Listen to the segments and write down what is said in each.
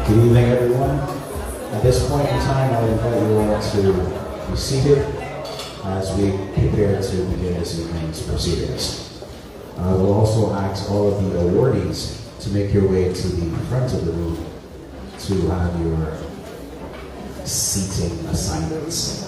Good evening, everyone. At this point in time, I invite you all to be seated as we prepare to begin this evening's proceedings. I will also ask all of the awardees to make your way to the front of the room to have your seating assignments.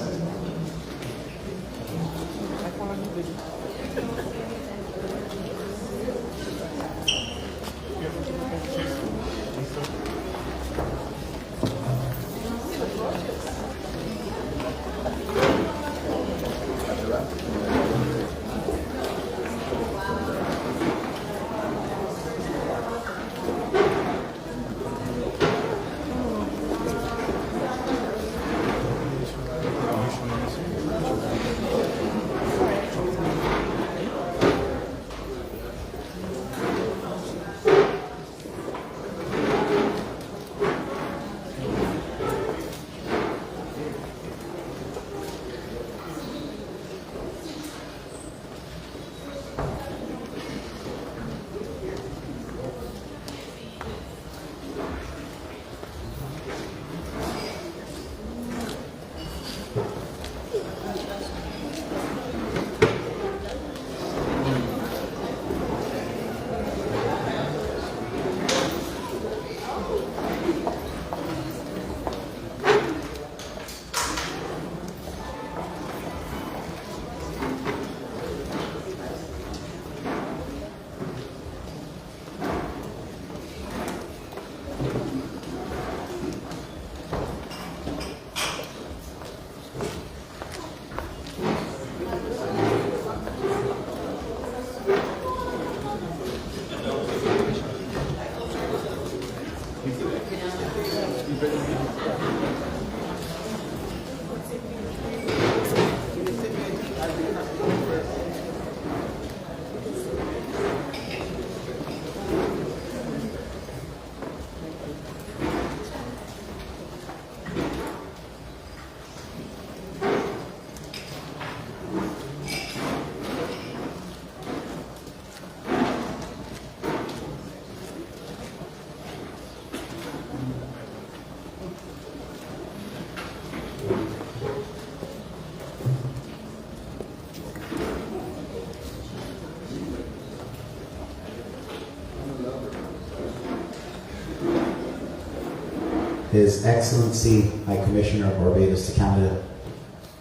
His Excellency High Commissioner of Barbados to Canada,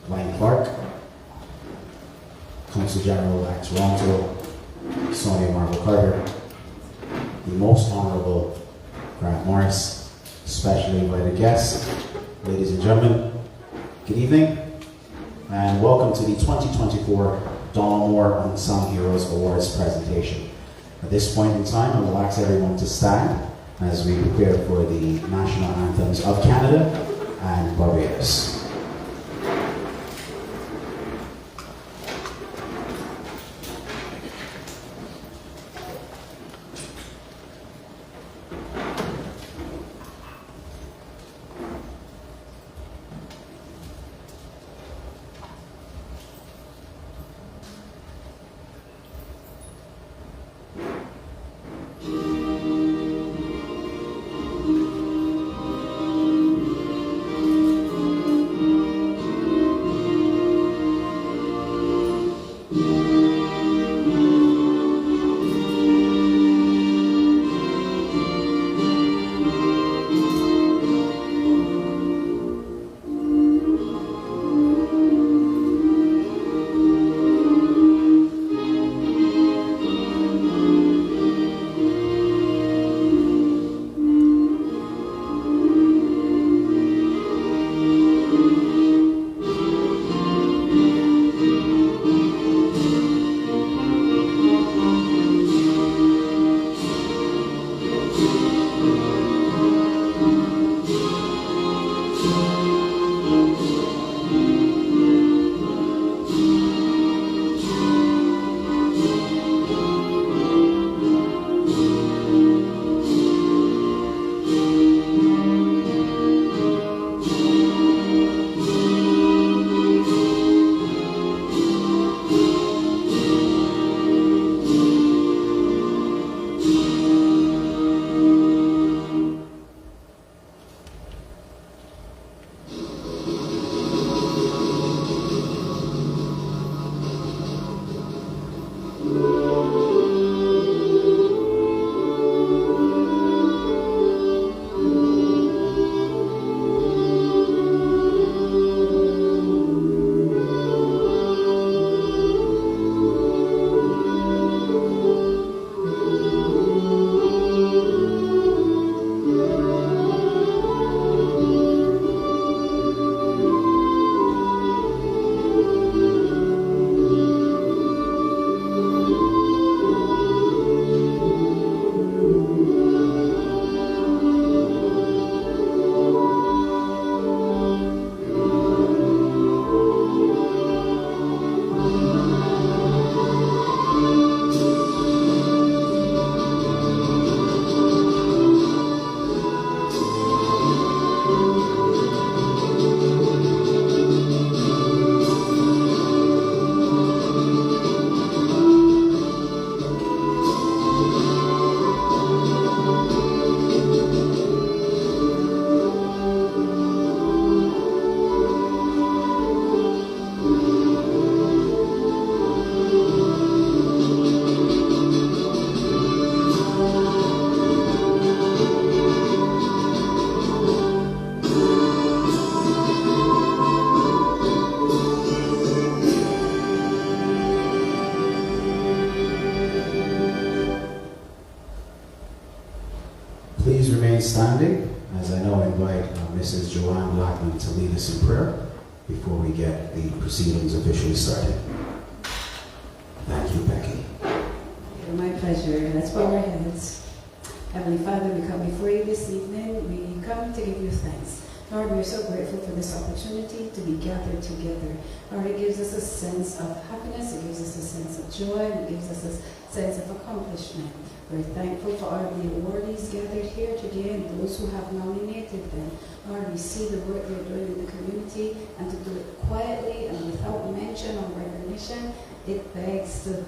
Ryan Clark, Consul General at Toronto, Sonia Marvel Carter, the Most Honourable Grant Morris, specially invited guests, ladies and gentlemen, good evening, and welcome to the 2024 Donald Moore Unsung Heroes Awards presentation. At this point in time, I will ask everyone to stand as we prepare for the national anthems of Canada and Barbados. standing as I now invite Mrs. Joanne Blackman to lead us in prayer before we get the proceedings officially started. Thank you, Becky. My pleasure. Let's bow our heads. Heavenly Father, we come before you this evening. We come to give you thanks. Lord, we are so grateful for this opportunity to be gathered together. Lord, it gives us a sense of happiness, it gives us a sense of joy, and it gives us a sense of accomplishment. We're thankful for all of the awardees gathered here today and those who have nominated them. Lord, we see the work they're doing in the community, and to do it quietly and without mention or recognition, it begs to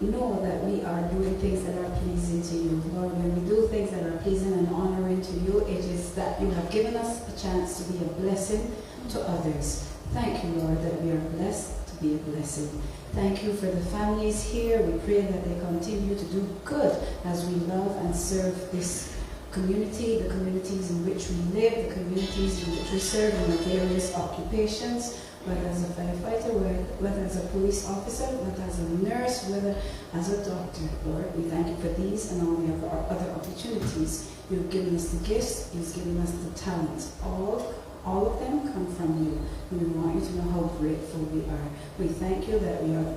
know that we are doing things that are pleasing to you. Lord, when we do things that are pleasing and honoring to you, it is that you have given us a chance to be a blessing to others. Thank you, Lord, that we are blessed to be a blessing. Thank you for the families here. We pray that they continue to do good as we love and serve this community, the communities in which we live, the communities in which we serve in the various occupations, whether as a firefighter, whether as a police officer, whether as a nurse, whether as a doctor. Lord, we thank you for these and all the other opportunities. You've given us the gifts, you've given us the talents. All of them come from you. And we want you to know how grateful we are. We thank you that we are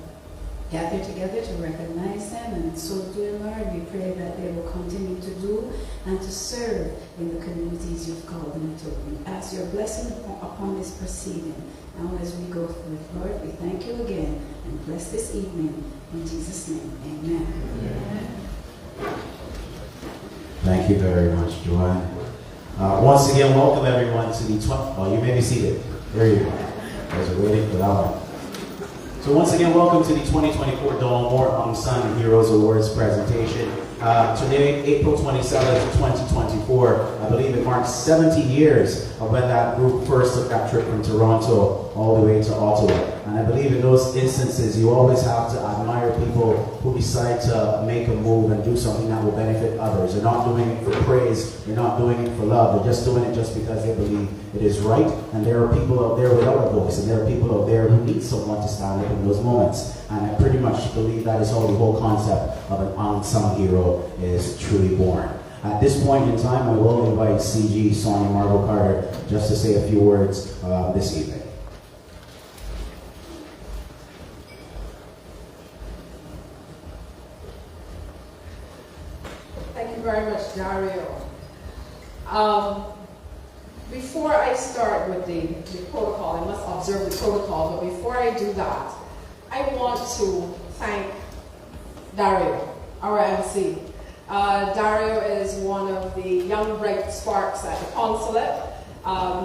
gathered together to recognize them, and so doing, Lord, we pray that they will continue to do and to serve in the communities you've called them to. We ask your blessing upon this proceeding. Now as we go through it, Lord, we thank you again and bless this evening. In Jesus' name, amen. Amen. Thank you very much, Joanne. Once again, welcome everyone to the you may be seated. There you go. You guys are waiting for that one. So once again, welcome to the 2024 Dollamore Unsung Heroes Awards presentation. Today, April 27th, 2024, I believe it marks 70 years of when that group first took that trip from Toronto all the way to Ottawa. And I believe in those instances, you always have to admire people who decide to make a move and do something that will benefit others. They're not doing it for praise, they're not doing it for love, they're just doing it just because they believe it is right. And there are people out there without a voice, and there are people out there who need someone to stand up in those moments. And I pretty much believe that is how the whole concept of an unsung hero is truly born. At this point in time, I will invite CG Sonia Marble Carter just to say a few words this evening. Thank you very much, Dario. Before I start with the protocol, I must observe the protocol, but before I do that, I want to thank Dario, our MC. Dario is one of the young bright sparks at the consulate.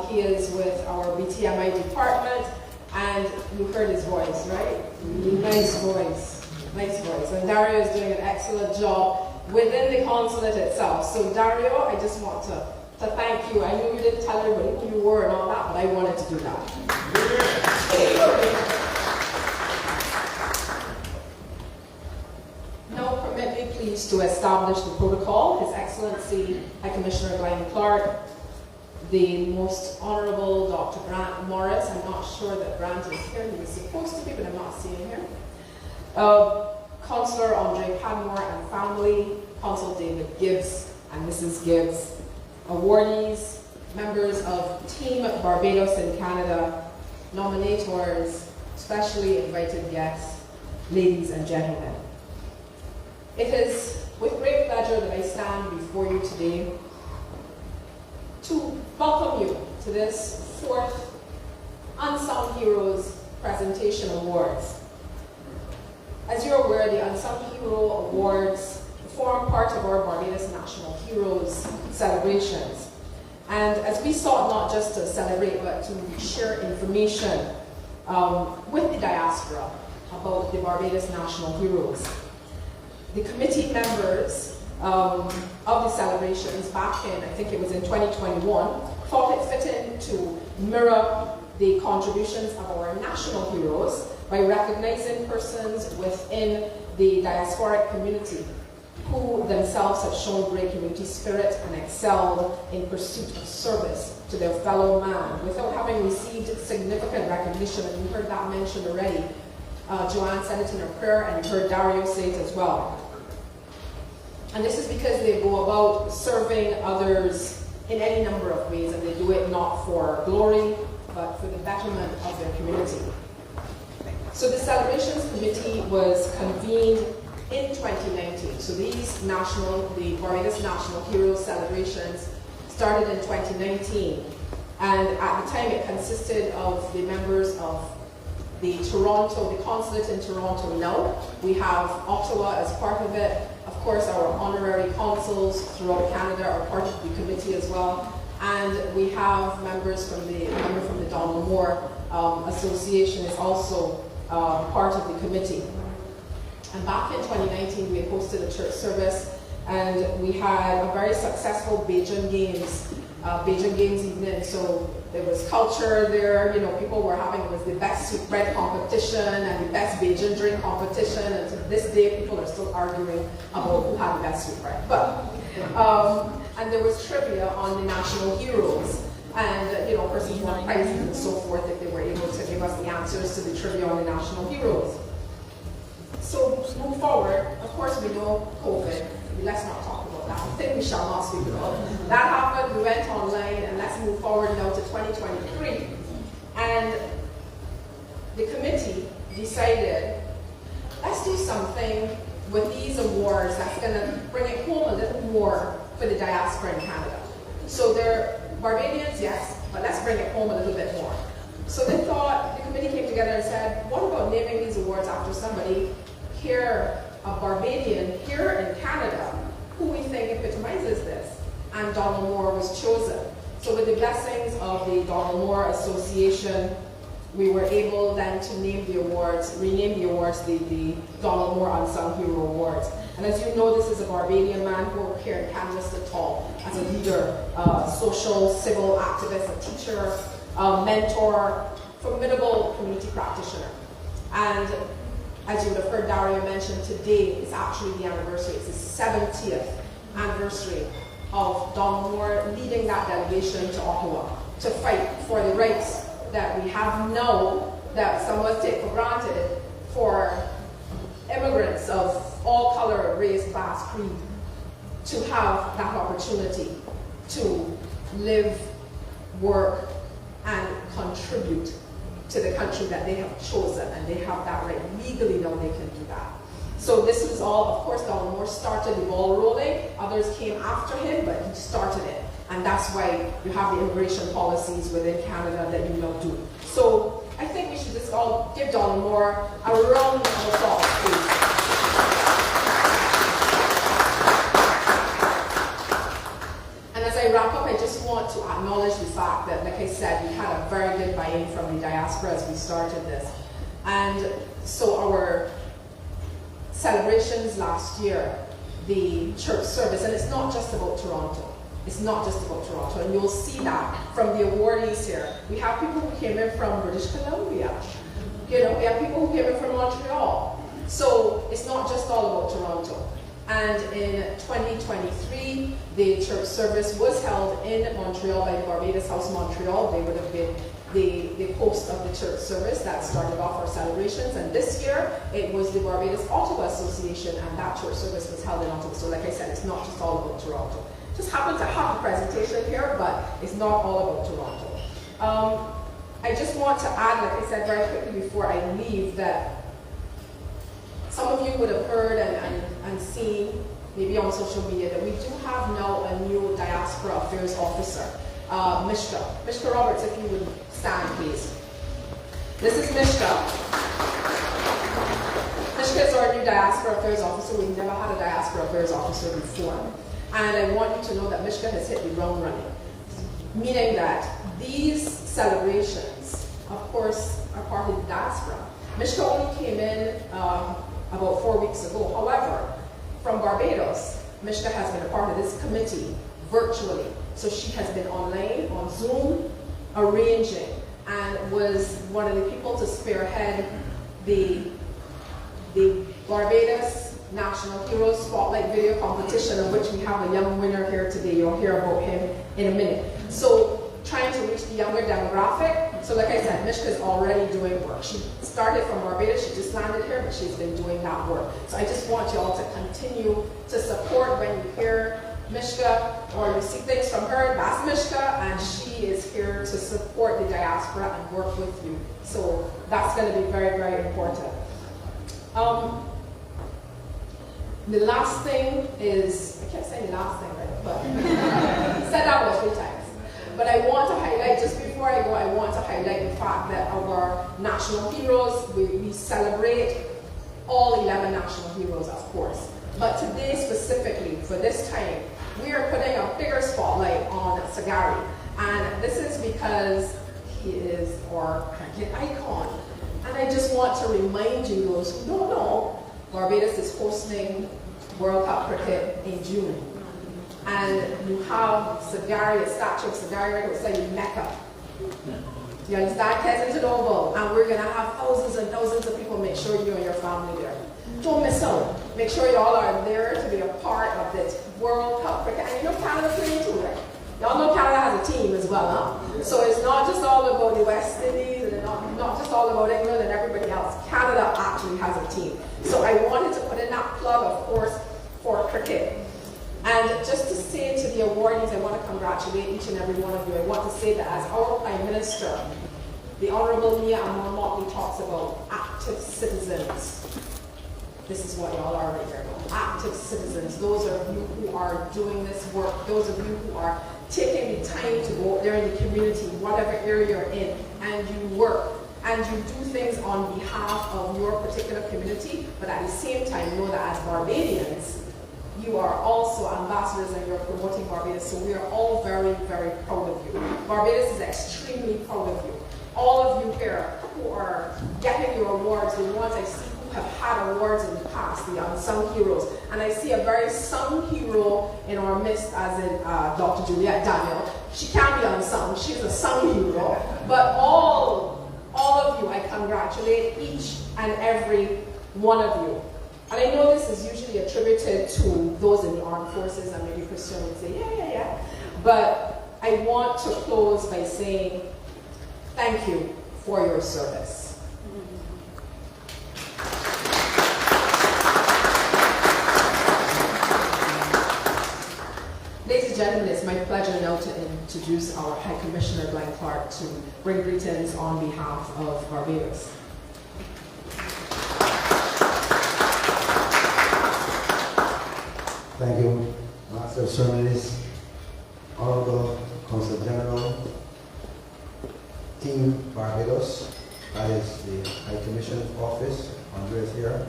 He is with our BTMI department, and you heard his voice, right? Nice voice, nice voice. And Dario is doing an excellent job within the consulate itself. So Dario, I just want to thank you. I knew you didn't tell everybody who you were and all that, but I wanted to do that. Now permit me please to establish the protocol. His Excellency High Commissioner Glenn Clark, the Most Honourable Dr. Grant Morris, I'm not sure that Grant is here, he was supposed to be, but I'm not seeing him. Councillor Andre Padmore and family, Consul David Gibbs and Mrs. Gibbs, awardees, members of Team Barbados in Canada, nominators, specially invited guests, ladies and gentlemen. It is with great pleasure that I stand before you today to welcome you to this 4th Unsung Heroes Presentation Awards. As you're aware, the Unsung Hero Awards form part of our Barbados National Heroes Celebrations. And as we sought not just to celebrate, but to share information with the diaspora about the Barbados National Heroes, the committee members of the celebrations back in, I think it was in 2021, thought it fitting to mirror the contributions of our national heroes by recognizing persons within the diasporic community who themselves have shown great community spirit and excelled in pursuit of service to their fellow man without having received significant recognition. And you heard that mentioned already. Joanne said it in her prayer, and you heard Dario say it as well. And this is because they go about serving others in any number of ways, and they do it not for glory, but for the betterment of their community. So the Celebrations Committee was convened in 2019. So the Barbados National Heroes Celebrations started in 2019. And at the time it consisted of the members of the consulate in Toronto now. We have Ottawa as part of it. Of course, our honorary consuls throughout Canada are part of the committee as well. And we have members from the Donald Moore Association is also part of the committee. And back in 2019, we had hosted a church service, and we had a very successful Bajan Games evening. So there was culture there, people were having, it was the best sweetbread competition and the best Bajan drink competition, and to this day, people are still arguing about who had the best sweetbread. But, and there was trivia on the national heroes, and, persons won prizes and so forth if they were able to give us the answers to the trivia on the national heroes. So move forward, of course we know COVID. Let's not talk about that. I think we shall not speak about it. That happened, we went online, and let's move forward now to 2023. And the committee decided, let's do something with these awards that's going to bring it home a little more for the diaspora in Canada. So they're Barbadians, yes, but let's bring it home a little bit more. So they thought, the committee came together and said, what about naming these awards after somebody here, a Barbadian here in Canada, who we think epitomizes this? And Donald Moore was chosen. So with the blessings of the Donald Moore Association, we were able then to rename the awards, the Donald Moore Unsung Hero Awards. And as you know, this is a Barbadian man who worked here in Canada at all as a leader, social, civil activist, a teacher, mentor, formidable community practitioner. And as you would have heard Daria mention, today is actually the anniversary. It's the 70th anniversary of Donald Moore leading that delegation to Ottawa to fight for the rights that we have now, that some of us take for granted, for immigrants of all color, race, class, creed, to have that opportunity to live, work, and contribute to the country that they have chosen, and they have that right. Legally now they can do that. So this was all, of course, Donald Moore started the ball rolling. Others came after him, but he started it. And that's why you have the immigration policies within Canada that you now do. So I think we should just all give Donald Moore a round of applause, please. And as I wrap up, I just want to acknowledge the fact that, like I said, we had a very good buy-in from the diaspora as we started this. And so our celebrations last year, the church service, and it's not just about Toronto. It's not just about Toronto, and you'll see that from the awardees here. We have people who came in from British Columbia. We have people who came in from Montreal. So it's not just all about Toronto. And in 2023, the church service was held in Montreal by the Barbados House Montreal. They would have been the host of the church service that started off our celebrations. And this year, it was the Barbados Ottawa Association, and that church service was held in Ottawa. So like I said, it's not just all about Toronto. Just happened to have a presentation here, but it's not all about Toronto. I just want to add, like I said very quickly before I leave, that some of you would have heard and seen, maybe on social media, that we do have now a new Diaspora Affairs Officer, Mishka. Mishka Roberts, if you would stand, please. This is Mishka. Mishka is our new Diaspora Affairs Officer. We've never had a Diaspora Affairs Officer before. And I want you to know that Mishka has hit the ground running, meaning that these celebrations, of course, are part of the diaspora. Mishka only came in about 4 weeks ago. However, from Barbados, Mishka has been a part of this committee virtually. So she has been online, on Zoom, arranging, and was one of the people to spearhead the Barbados National Heroes Spotlight Video Competition, of which we have a young winner here today. You'll hear about him in a minute. So trying to reach the younger demographic. So So like I said, Mishka is already doing work. She started from Barbados, she just landed here, but she's been doing that work. So I just want you all to continue to support when you hear Mishka or you see things from her, that's Mishka, and she is here to support the diaspora and work with you. So that's going to be very, very important. The last thing is, I kept saying the last thing, right? But I said that was 3 times. But I want to highlight, just before I go, I want to highlight the fact that our national heroes, we celebrate all 11 national heroes, of course. But today specifically, for this time, we are putting a bigger spotlight on Sagari. And this is because he is our cricket icon. And I just want to remind you, those who don't know, Barbados is hosting World Cup cricket in June. And you have Sagari, a statue of Sagari, right outside the Mecca. You understand? Kensington Oval. And we're going to have thousands and thousands of people. Make sure you and your family there. Don't miss out. Make sure you all are there to be a part of this World Cup cricket. And you know Canada playing too, right? Y'all know Canada has a team as well, huh? So it's not just all about the West Indies and not just all about England and everybody else. Canada actually has a team. So I wanted to put in that plug, of course, for cricket. And just to say to the awardees, I want to congratulate each and every one of you. I want to say that as our Prime Minister, the Honorable Mia Motley talks about active citizens. This is what y'all are right here. Active citizens. Those of you who are doing this work, those of you who are taking the time to go out there in the community, whatever area you're in, and you work, and you do things on behalf of your particular community, but at the same time know that as Barbadians, you are also ambassadors and you're promoting Barbados, so we are all very, very proud of you. Barbados is extremely proud of you. All of you here who are getting your awards, the ones I see who have had awards in the past, the Unsung Heroes, and I see a very sung hero in our midst, as in Dr. Juliette Daniel. She can't be unsung, she's a sung hero, but all of you, I congratulate each and every one of you. And I know this is usually attributed to those in the armed forces, and maybe Christian would say, yeah. But I want to close by saying thank you for your service. Ladies and gentlemen, it's my pleasure now to introduce our High Commissioner Glenn Clark to bring greetings on behalf of Barbados. Thank you, Master of Ceremonies, Honorable Consul General, Team Barbados, that is the High Commissioner's Office, Andres here,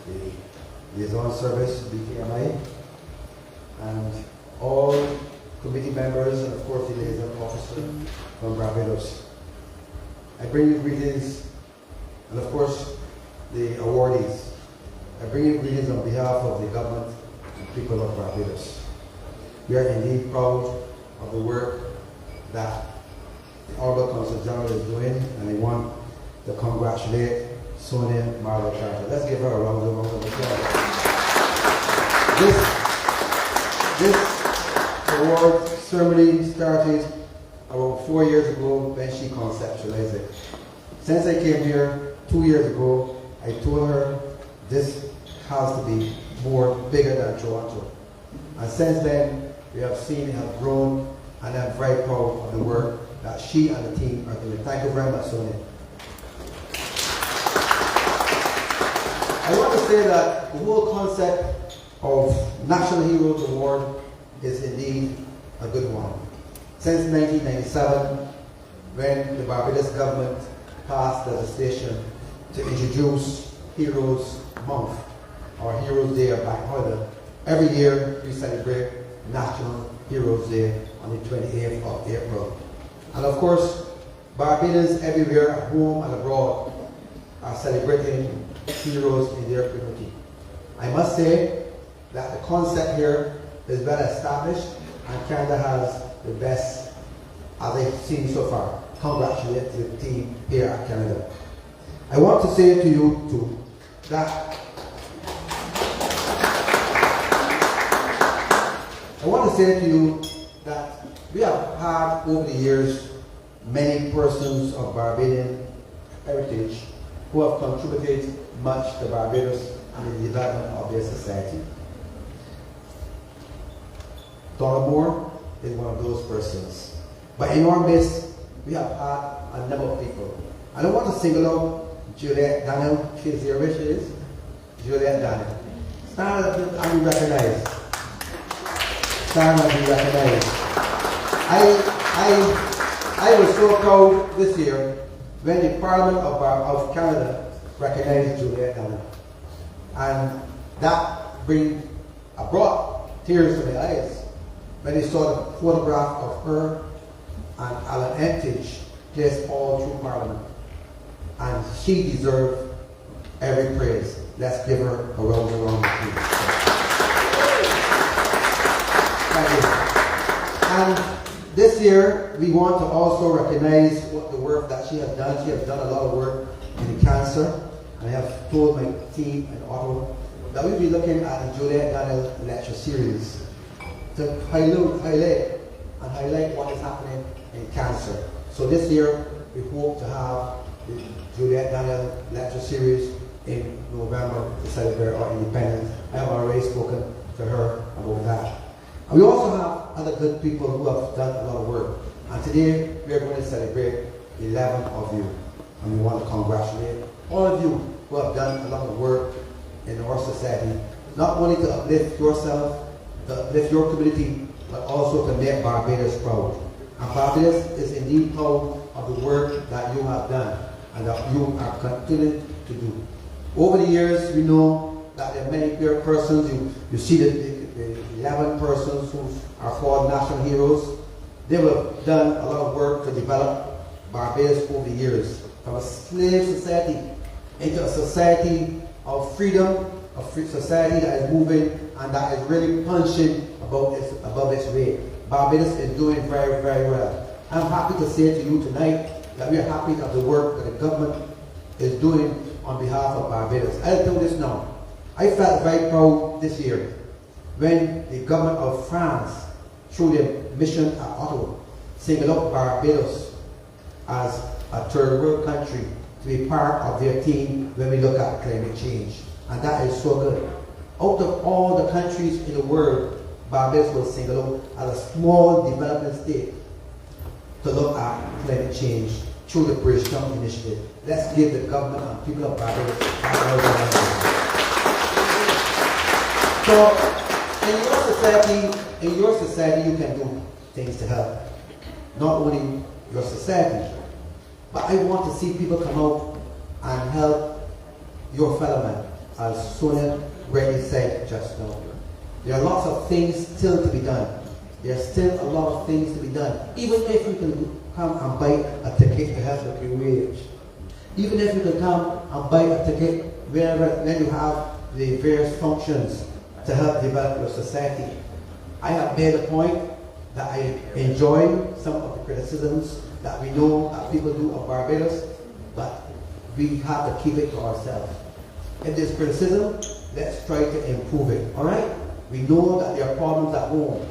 the Liaison Service, BKMI, and all committee members, and of course the liaison officer from Barbados. I bring you greetings, and of course the awardees. I bring you greetings on behalf of the government people of Barbados. We are indeed proud of the work that the Honorable Consul General is doing, and I want to congratulate Sonia Marlowe Carter. Let's give her a round of applause. This award ceremony started around 4 years ago when she conceptualized it. Since I came here 2 years ago, I told her this has to be bigger than Toronto. And since then, we have seen it have grown, and I'm very proud of the work that she and the team are doing. Thank you very much, Sonia. I want to say that the whole concept of National Heroes Award is indeed a good one. Since 1997, when the Barbados government passed legislation to introduce Heroes Month, or Heroes Day or Black Holiday, every year we celebrate National Heroes Day on the 28th of April. And of course, Barbadians everywhere, at home and abroad, are celebrating heroes in their community. I must say that the concept here is well established, and Canada has the best, as I've seen so far. Congratulate the team here at Canada. I want to say to you too that we have had over the years many persons of Barbadian heritage who have contributed much to Barbados and the development of their society. Donna Moore is one of those persons. But in our midst, we have had a number of people. I don't want to single out Juliet Daniel. She's here, where she is? Juliet Daniel. Stand up and be recognized. Stand up and be recognized. I was so proud this year when the Parliament of Canada recognized Juliet Daniel. And that brought tears to my eyes when they saw the photograph of her and Alan Entich placed all through Parliament. And she deserved every praise. Let's give her a round of applause. Thank you. And this year, we want to also recognize what the work that she has done. She has done a lot of work in cancer. And I have told my team in Ottawa that we'll be looking at the Juliet Daniel lecture series to highlight what is happening in cancer. So this year, we hope to have the Juliet Daniel lecture series in November to celebrate our independence. I have already spoken to her about that. And we also have other good people who have done a lot of work. And today, we are going to celebrate 11 of you. And we want to congratulate all of you who have done a lot of work in our society, not only to uplift yourself, to uplift your community, but also to make Barbados proud. And Barbados is indeed proud of the work that you have done and that you are continuing to do. Over the years, we know that there are many persons. You see the 11 persons who are called national heroes. They have done a lot of work to develop Barbados over the years, from a slave society into a society of freedom, a free society that is moving and that is really punching above its weight. Barbados is doing very, very well. I'm happy to say to you tonight that we are happy of the work that the government is doing on behalf of Barbados. I'll tell you this now. I felt very proud this year when the government of France, through their mission at Ottawa, singled out Barbados as a third world country to be part of their team when we look at climate change. And that is so good. Out of all the countries in the world, Barbados was singled out as a small developing state to look at climate change through the Bridgetown Initiative. Let's give the government and people of Barbados a round of applause. So, in your society, you can do things to help. Not only your society, but I want to see people come out and help your fellow man, as Sonia rightly said just now. There are lots of things still to be done. There are still a lot of things to be done. Even if you can come and buy a ticket to help the QH. Even if you can come and buy a ticket when you have the various functions to help develop your society. I have made a point that I enjoy some of the criticisms that we know that people do of Barbados, but we have to keep it to ourselves. If there's criticism, let's try to improve it, all right? We know that there are problems at home.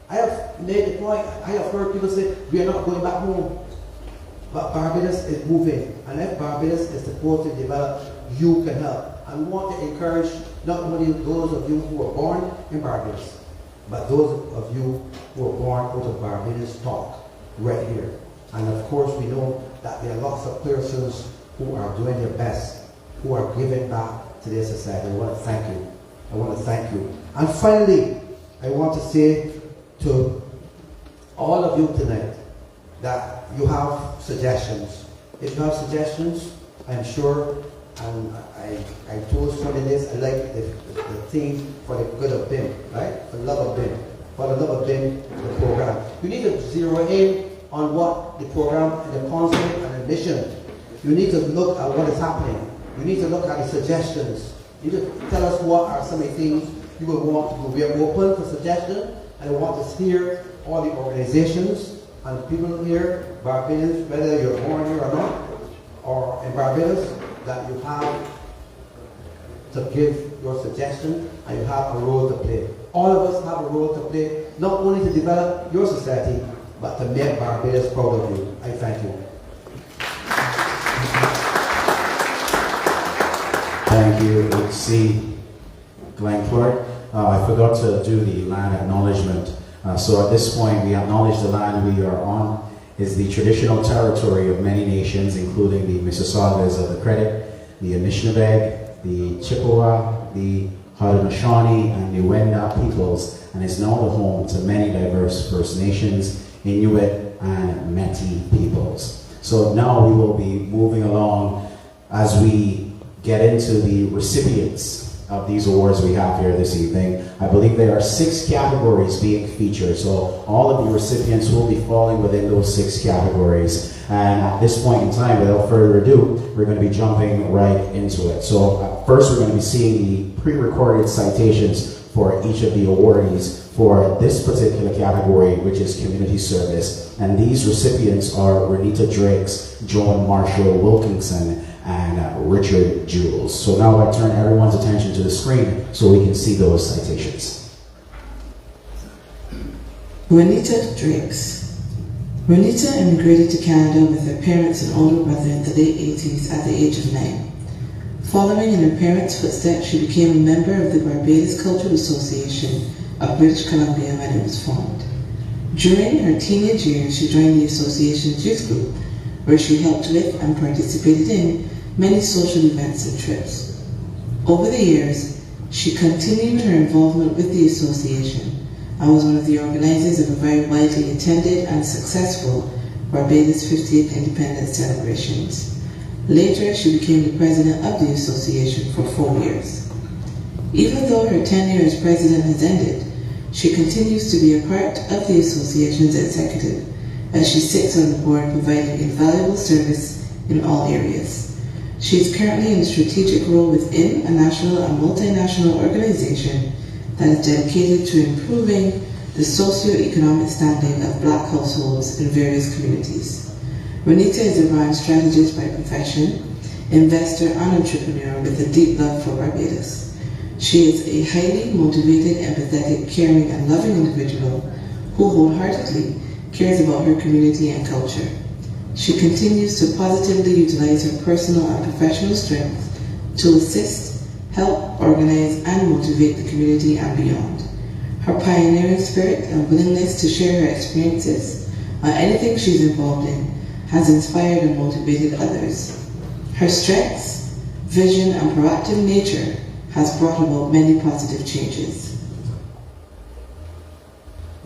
I have made the point, I have heard people say, we are not going back home. But Barbados is moving, and if Barbados is supposed to develop, you can help. I want to encourage not only those of you who are born in Barbados, but those of you who are born out of Barbados talk right here. And of course, we know that there are lots of persons who are doing their best, who are giving back to their society. I want to thank you. I want to thank you. And finally, I want to say to all of you tonight that you have suggestions. If you have suggestions, I'm sure, and I told Sonny this, I like the theme for the good of BIM, right? For the love of BIM. For the love of BIM, the program. You need to zero in on what the program and the concept and the mission. You need to look at what is happening. You need to look at the suggestions. You need to tell us what are some of the things you would want to do. We are open for suggestions, and I want to hear all the organizations and people here, Barbadians, whether you're born here or not, or in Barbados, that you have to give your suggestion and you have a role to play. All of us have a role to play, not only to develop your society, but to make Barbados proud of you. I thank you. Thank you, HC Glenn Clark. I forgot to do the land acknowledgement. So at this point, we acknowledge the land we are on is the traditional territory of many nations, including the Mississaugas of the Credit, the Anishinaabe, the Chippewa, the Haudenosaunee, and Nuenda peoples, and is now the home to many diverse First Nations, Inuit, and Métis peoples. So now we will be moving along as we get into the recipients of these awards we have here this evening. I believe there are 6 categories being featured, so all of the recipients will be falling within those 6 categories. And at this point in time, without further ado, we're going to be jumping right into it. So first we're going to be seeing the pre-recorded citations for each of the awardees for this particular category, which is community service. And these recipients are Renita Drakes, Joan Marshall Wilkinson, and Richard Jules. So now I turn everyone's attention to the screen so we can see those citations. Renita Drakes. Renita immigrated to Canada with her parents and older brother in the late 80s at the age of 9. Following in her parents' footsteps, she became a member of the Barbados Cultural Association of British Columbia when it was formed. During her teenage years, she joined the association's youth group, where she helped with and participated in many social events and trips. Over the years, she continued her involvement with the association and was one of the organizers of a very widely attended and successful Barbados 50th Independence celebrations. Later, she became the president of the association for 4 years. Even though her tenure as president has ended, she continues to be a part of the association's executive, as she sits on the board providing invaluable service in all areas. She is currently in a strategic role within a national and multinational organization that is dedicated to improving the socio-economic standing of Black households in various communities. Renita is a brand strategist by profession, investor and entrepreneur with a deep love for Barbados. She is a highly motivated, empathetic, caring and loving individual who wholeheartedly cares about her community and culture. She continues to positively utilize her personal and professional strength to assist, help, organize, and motivate the community and beyond. Her pioneering spirit and willingness to share her experiences on anything she's involved in has inspired and motivated others. Her strengths, vision, and proactive nature has brought about many positive changes.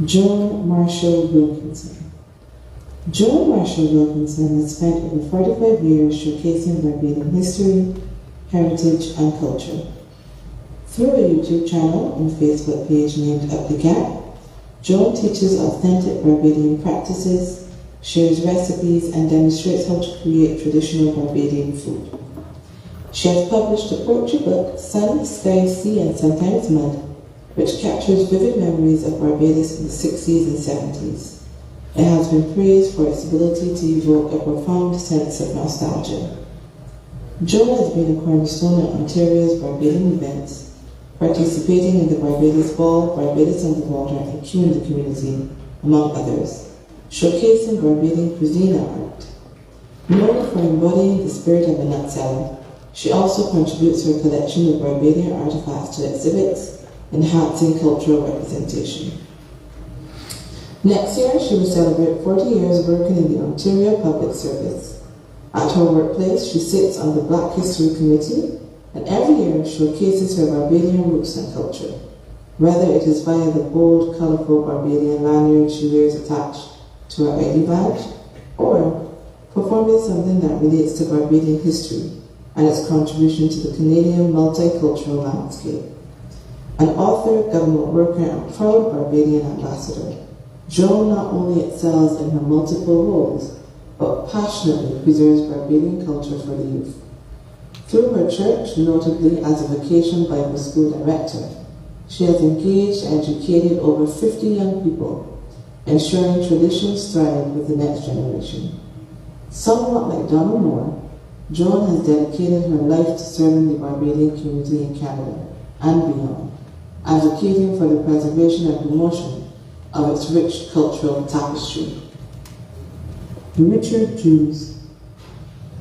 Joan Marshall Wilkinson. Joan Marshall Wilkinson has spent over 45 years showcasing Barbadian history, heritage, and culture. Through a YouTube channel and Facebook page named Up the Gap, Joan teaches authentic Barbadian practices, shares recipes, and demonstrates how to create traditional Barbadian food. She has published a poetry book, Sun, Sky, Sea, and Sometimes Mud, which captures vivid memories of Barbados in the 60s and 70s. It has been praised for its ability to evoke a profound sense of nostalgia. Joan has been a cornerstone at Ontario's Barbadian events, participating in the Barbados Ball, Barbados Underwater, and Q in the Community, among others, showcasing Barbadian cuisine and art. Known for embodying the spirit of a nutseller, she also contributes her collection of Barbadian artifacts to exhibits, enhancing cultural representation. Next year, she will celebrate 40 years working in the Ontario Public Service. At her workplace, she sits on the Black History Committee and every year showcases her Barbadian roots and culture. Whether it is via the bold, colourful Barbadian lanyard she wears attached to her ID badge, or performing something that relates to Barbadian history and its contribution to the Canadian multicultural landscape. An author, government worker, and proud Barbadian ambassador, Joan not only excels in her multiple roles, but passionately preserves Barbadian culture for the youth. Through her church, notably as a vacation Bible school director, she has engaged and educated over 50 young people, ensuring traditions thrive with the next generation. Somewhat like Donald Moore, Joan has dedicated her life to serving the Barbadian community in Canada and beyond, advocating for the preservation and promotion of its rich cultural tapestry. Richard Drews.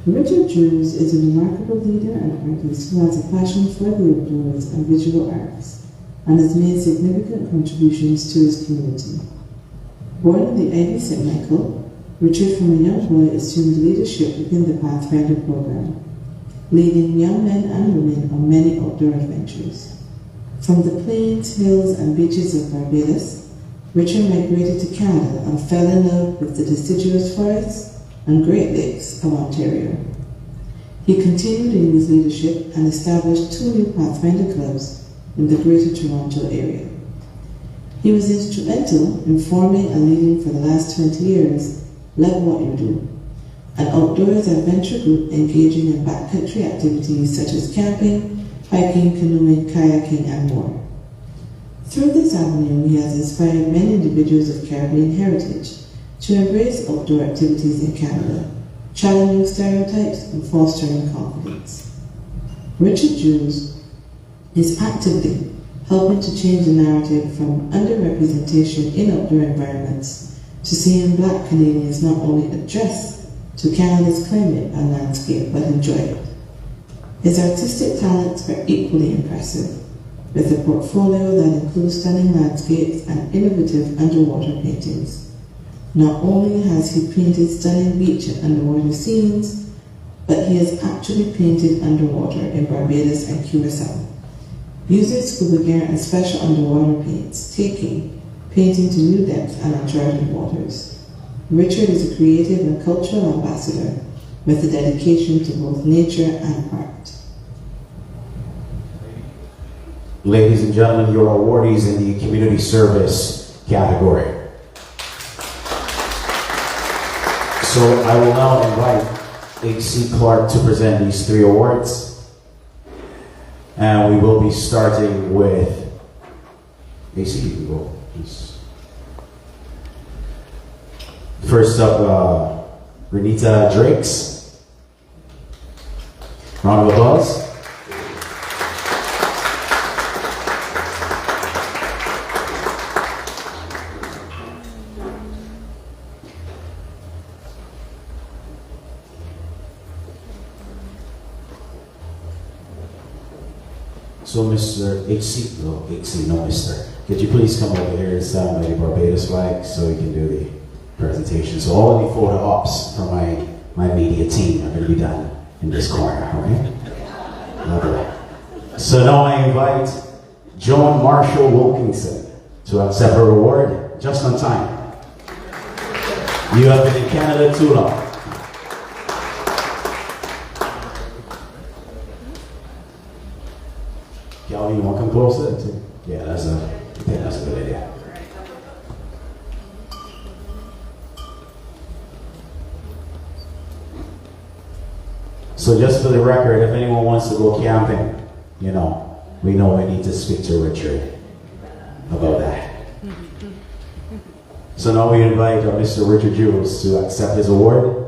Richard Drews is a remarkable leader and artist who has a passion for the outdoors and visual arts, and has made significant contributions to his community. Born in the Ivy St. Michael, Richard from a young boy assumed leadership within the Pathfinder program, leading young men and women on many outdoor adventures. From the plains, hills, and beaches of Barbados, Richard migrated to Canada and fell in love with the deciduous forests and Great Lakes of Ontario. He continued in his leadership and established 2 new Pathfinder clubs in the Greater Toronto area. He was instrumental in forming and leading for the last 20 years Love What You Do, an outdoors adventure group engaging in backcountry activities such as camping, hiking, canoeing, kayaking, and more. Through this avenue, he has inspired many individuals of Caribbean heritage to embrace outdoor activities in Canada, challenging stereotypes and fostering confidence. Richard Drews is actively helping to change the narrative from underrepresentation in outdoor environments to seeing Black Canadians not only address to Canada's climate and landscape, but enjoy it. His artistic talents are equally impressive, with a portfolio that includes stunning landscapes and innovative underwater paintings. Not only has he painted stunning beach and underwater scenes, but he has actually painted underwater in Barbados and Curacao, using scuba gear and special underwater paints, painting to new depths and uncharted waters. Richard is a creative and cultural ambassador with a dedication to both nature and art. Ladies and gentlemen, your awardees in the community service category. So I will now invite H.C. Clark to present these 3 awards. And we will be starting with H.C. You can go, please. First up, Renita Drakes. Round of applause. So Mr. HC, no, HC, no Mr. Could you please come over here and stand by the Barbados flag so we can do the presentation. So all of the photo ops from my media team are going to be done in this corner, okay? Lovely. So now I invite Joan Marshall Wilkinson to accept her award just on time. You have been in Canada too long. Calvin, you want to come closer? Yeah, I think that's a good idea. So just for the record, if anyone wants to go camping, we know we need to speak to Richard about that. So now we invite Mr. Richard Drews to accept his award.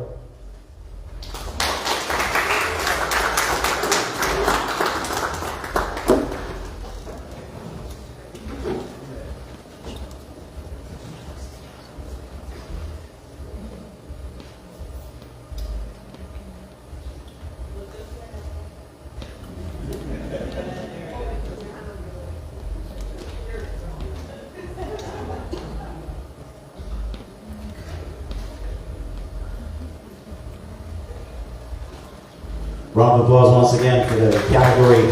Round of applause once again for the category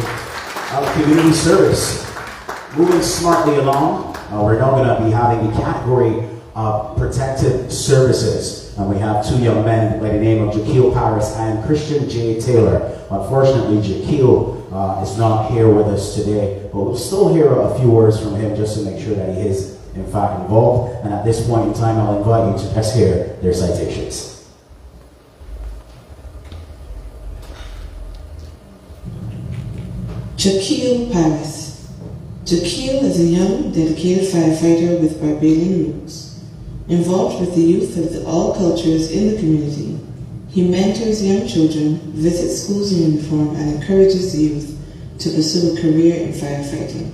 of community service. Moving smartly along, we're now going to be having the category of protective services. And we have 2 young men by the name of Jaquil Paris and Christian J. Taylor. Unfortunately, Jaquil is not here with us today, but we'll still hear a few words from him just to make sure that he is in fact involved. And at this point in time, I'll invite you to let's hear their citations. Jaquil Paris. Jaquil is a young, dedicated firefighter with Barbadian roots. Involved with the youth of all cultures in the community, he mentors young children, visits schools in uniform, and encourages the youth to pursue a career in firefighting.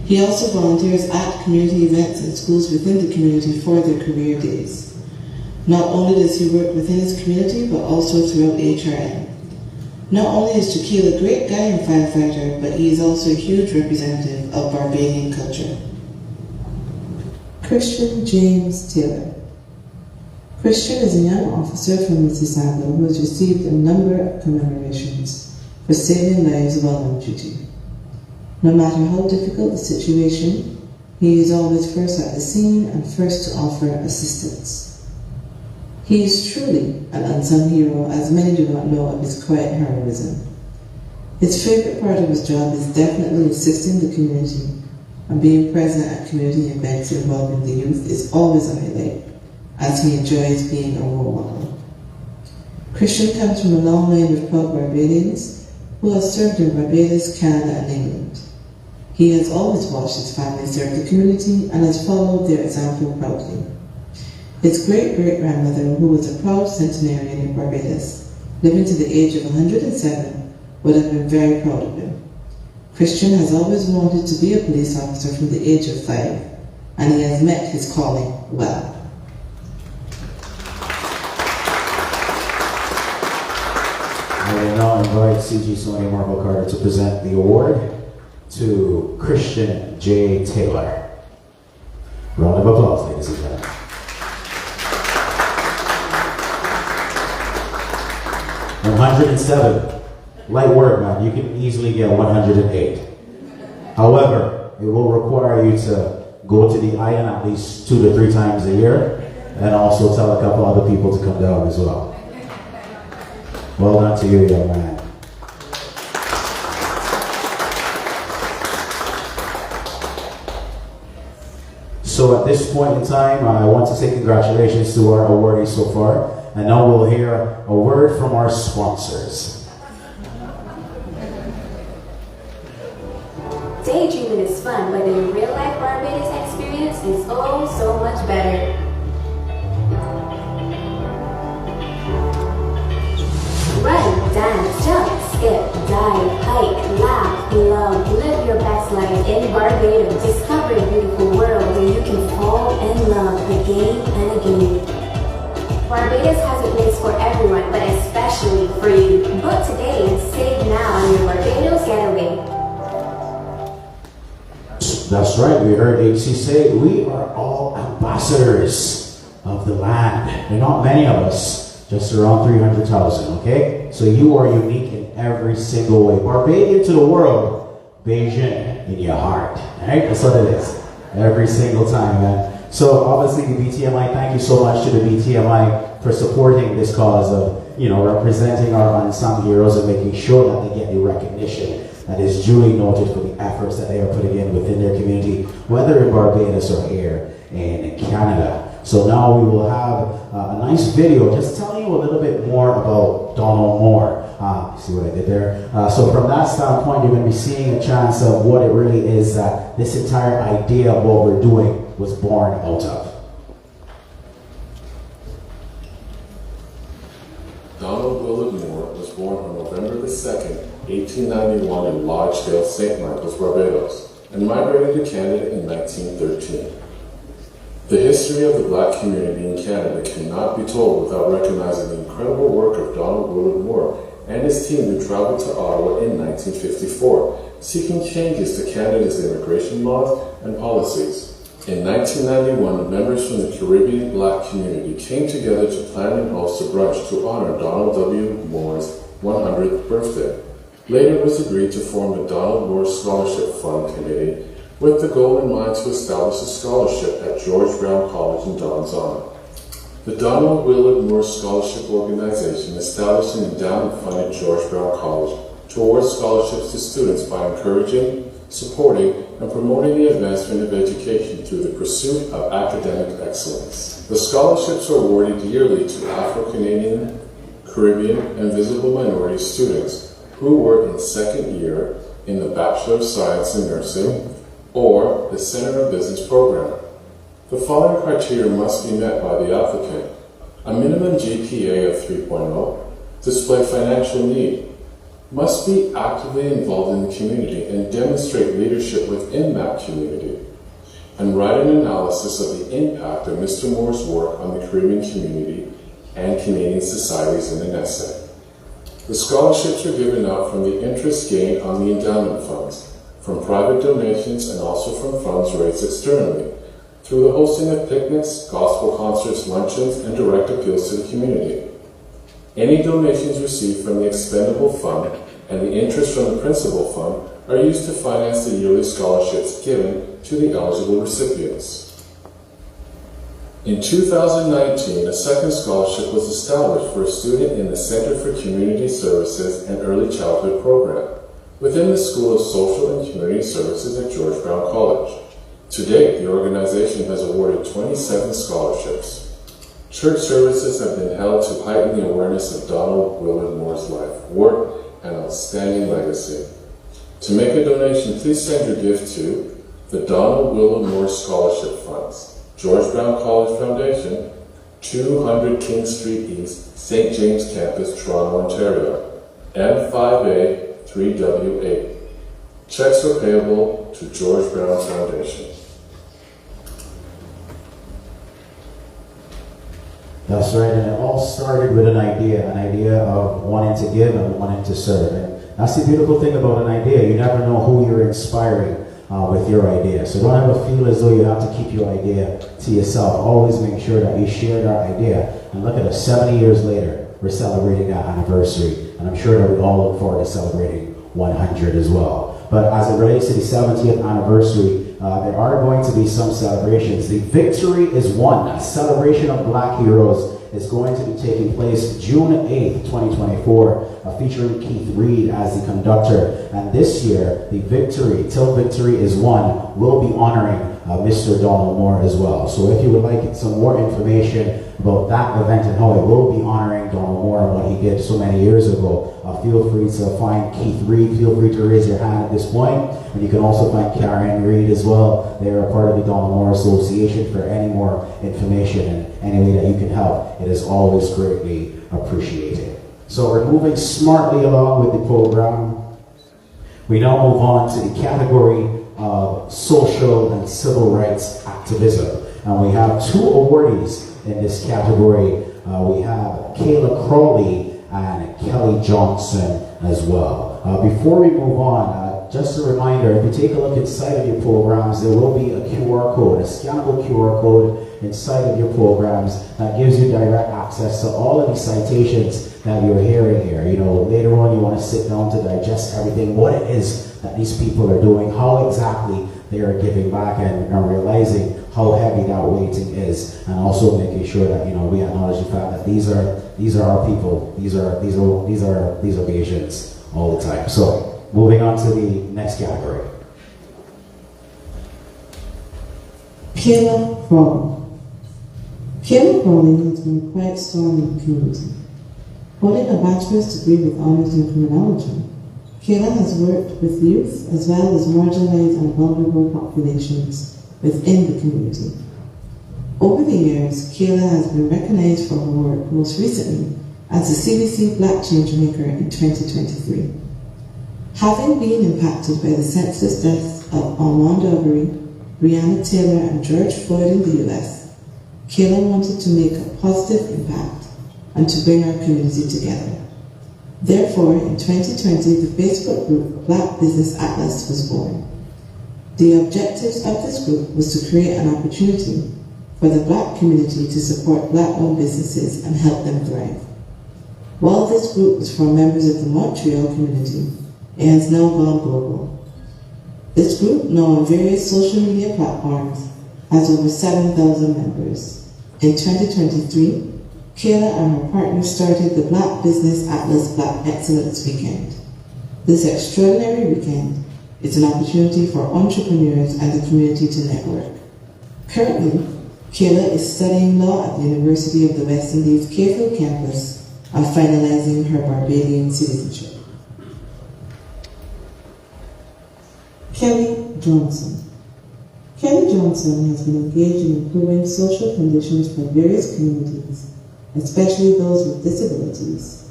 He also volunteers at community events and schools within the community for their career days. Not only does he work within his community, but also throughout HRN. Not only is Shaquille a great guy and firefighter, but he is also a huge representative of Barbadian culture. Christian James Taylor. Christian is a young officer from Mississauga who has received a number of commemorations for saving lives while on duty. No matter how difficult the situation, he is always first at the scene and first to offer assistance. He is truly an unsung hero, as many do not know of his quiet heroism. His favorite part of his job is definitely assisting the community, and being present at community events involving the youth is always a highlight, as he enjoys being a role model. Christian comes from a long line of proud Barbadians who have served in Barbados, Canada, and England. He has always watched his family serve the community and has followed their example proudly. His great-great-grandmother, who was a proud centenarian in Barbados, living to the age of 107, would have been very proud of him. Christian has always wanted to be a police officer from the age of 5, and he has met his calling well. I will now invite CG Sonia Marble Carter to present the award to Christian J. Taylor. Round of applause, ladies and gentlemen. 107. Light work, man. You can easily get 108. However, it will require you to go to the island at least 2 to 3 times a year, and also tell a couple other people to come down as well. Well done to you, young man. So at this point in time, I want to say congratulations to our awardees so far. And now we'll hear a word from our sponsors. Daydreaming is fun, but the real-life Barbados experience is oh so much better. Run, dance, jump, skip, dive, hike, laugh, love, live your best life in Barbados. Discover a beautiful world where you can fall in love again and again. Barbados has a place for everyone, but especially for you. Book today and save now on your Barbados getaway. That's right, we heard HC say we are all ambassadors of the land. There are not many of us, just around 300,000, okay? So you are unique in every single way. Barbadian to the world, Bajan in your heart, right? That's what it is. Every single time, man. So obviously the BTMI, thank you so much to the BTMI for supporting this cause of, representing our unsung heroes and making sure that they get the recognition that is duly noted for the efforts that they are putting in within their community, whether in Barbados or here in Canada. So now we will have a nice video just telling you a little bit more about Donald Moore. See what I did there? So from that standpoint, you're going to be seeing a chance of what it really is that this entire idea of what we're doing was born out of. Donald Willard Moore was born on November the 2nd, 1891 in Lodgedale, St. Michael's, Barbados, and migrated to Canada in 1913. The history of the Black community in Canada cannot be told without recognizing the incredible work of Donald Willard Moore and his team who traveled to Ottawa in 1954, seeking changes to Canada's immigration laws and policies. In 1991, members from the Caribbean Black community came together to plan and host a brunch to honor Donald W. Moore's 100th birthday. Later it was agreed to form the Donald Moore Scholarship Fund Committee with the goal in mind to establish a scholarship at George Brown College in Don's honor. The Donald Willard Moore Scholarship Organization established an endowment fund at George Brown College to award scholarships to students by encouraging, supporting, and promoting the advancement of education through the pursuit of academic excellence. The scholarships are awarded yearly to Afro-Canadian, Caribbean, and visible minority students who were in second year in the Bachelor of Science in Nursing or the Center of Business program. The following criteria must be met by the applicant: a minimum GPA of 3.0, display financial need, must be actively involved in the community and demonstrate leadership within that community, and write an analysis of the impact of Mr. Moore's work on the Caribbean community and Canadian societies in an essay. The scholarships are given out from the interest gained on the endowment funds, from private donations, and also from funds raised externally, through the hosting of picnics, gospel concerts, luncheons, and direct appeals to the community. Any donations received from the expendable fund and the interest from the principal fund are used to finance the yearly scholarships given to the eligible recipients. In 2019, a second scholarship was established for a student in the Center for Community Services and Early Childhood program within the School of Social and Community Services at George Brown College. To date, the organization has awarded 27 scholarships. Church services have been held to heighten the awareness of Donald Willard Moore's life, work, and outstanding legacy. To make a donation, please send your gift to the Donald Willard Moore Scholarship Funds, George Brown College Foundation, 200 King Street East, St. James Campus, Toronto, Ontario, M5A 3W8. Checks are payable to George Brown Foundation. That's right, and it all started with an idea of wanting to give and wanting to serve. And that's the beautiful thing about an idea. You never know who you're inspiring with your idea. So don't ever feel as though you have to keep your idea to yourself. Always make sure that you share that idea. And look at us, 70 years later, we're celebrating that anniversary. And I'm sure that we all look forward to celebrating 100 as well. But as it relates to the 70th anniversary, there are going to be some celebrations. The Victory is Won, a celebration of Black heroes, is going to be taking place June 8th, 2024, featuring Keith Reed as the conductor. And this year, the Victory, Till Victory is Won, will be honoring Mr. Donald Moore as well. So if you would like some more information about that event and how it will be honoring Donald Moore and what he did so many years ago, feel free to find Keith Reed. Feel free to raise your hand at this point. And you can also find Karen Reed as well. They are a part of the Donald Moore Association for any more information and any way that you can help. It is always greatly appreciated. So we're moving smartly along with the program. We now move on to the category of social and civil rights activism. And we have two awardees in this category. We have Kayla Crowley and Kelly Johnson as well. Before we move on, just a reminder, if you take a look inside of your programs, there will be a QR code, a scannable QR code inside of your programs that gives you direct access to all of the citations that you're hearing here. You know, later on you want to sit down to digest everything, what it is that these people are doing, how exactly they are giving back, and realizing how heavy that weighting is, and also making sure that, you know, we acknowledge the fact that these are our people, these are Asians all the time. So moving on to the next category. Kayla Crowley. Kayla Crowley has been a quiet storm in the community. Holding a bachelor's degree with honors in criminology, Kayla has worked with youth as well as marginalized and vulnerable populations within the community. Over the years, Kayla has been recognized for her work, most recently as the CBC Black Changemaker in 2023. Having been impacted by the senseless deaths of Armand Arbery, Breonna Taylor, and George Floyd in the US, Kayla wanted to make a positive impact and to bring our community together. Therefore, in 2020, the Facebook group Black Business Atlas was born. The objectives of this group was to create an opportunity for the Black community to support Black-owned businesses and help them thrive. While this group was from members of the Montreal community, it has now gone global. This group, now on various social media platforms, has over 7,000 members. In 2023, Kayla and her partner started the Black Business Atlas Black Excellence Weekend. This extraordinary weekend is an opportunity for entrepreneurs and the community to network. Currently, Kayla is studying law at the University of the West Indies Cayfield campus and finalizing her Barbadian citizenship. Kelly Johnson. Kelly Johnson has been engaged in improving social conditions for various communities, especially those with disabilities.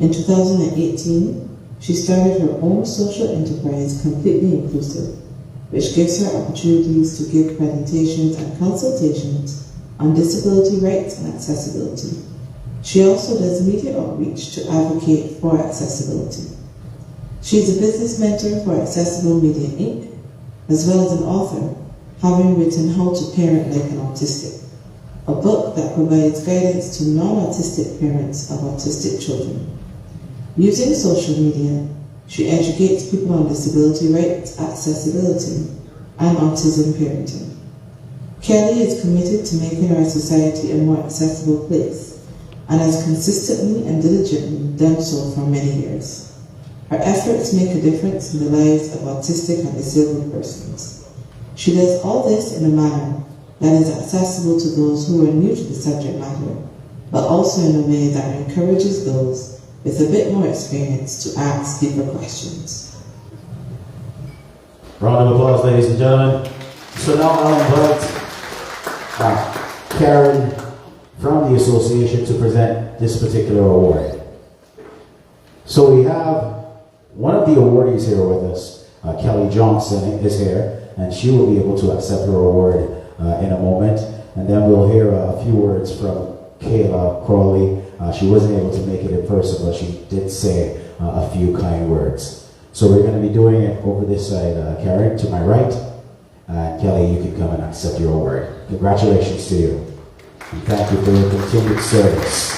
In 2018, She started her own social enterprise, Completely Inclusive, which gives her opportunities to give presentations and consultations on disability rights and accessibility. She also does media outreach to advocate for accessibility. She is a business mentor for Accessible Media Inc., as well as an author, having written How to Parent Like an Autistic, a book that provides guidance to non-autistic parents of autistic children. Using social media, she educates people on disability rights, accessibility, and autism parenting. Kelly is committed to making our society a more accessible place, and has consistently and diligently done so for many years. Her efforts make a difference in the lives of autistic and disabled persons. She does all this in a manner that is accessible to those who are new to the subject matter, but also in a way that encourages those with a bit more experience to ask deeper questions. Round of applause, ladies and gentlemen. So now I'll invite Karen from the association to present this particular award. So we have one of the awardees here with us, Kelly Johnson is here, and she will be able to accept her award in a moment. And then we'll hear a few words from Kayla Crowley. She wasn't able to make it in person, but she did say a few kind words. So we're going to be doing it over this side, Karen, to my right. Kelly, you can come and accept your award. Congratulations to you. And thank you for your continued service.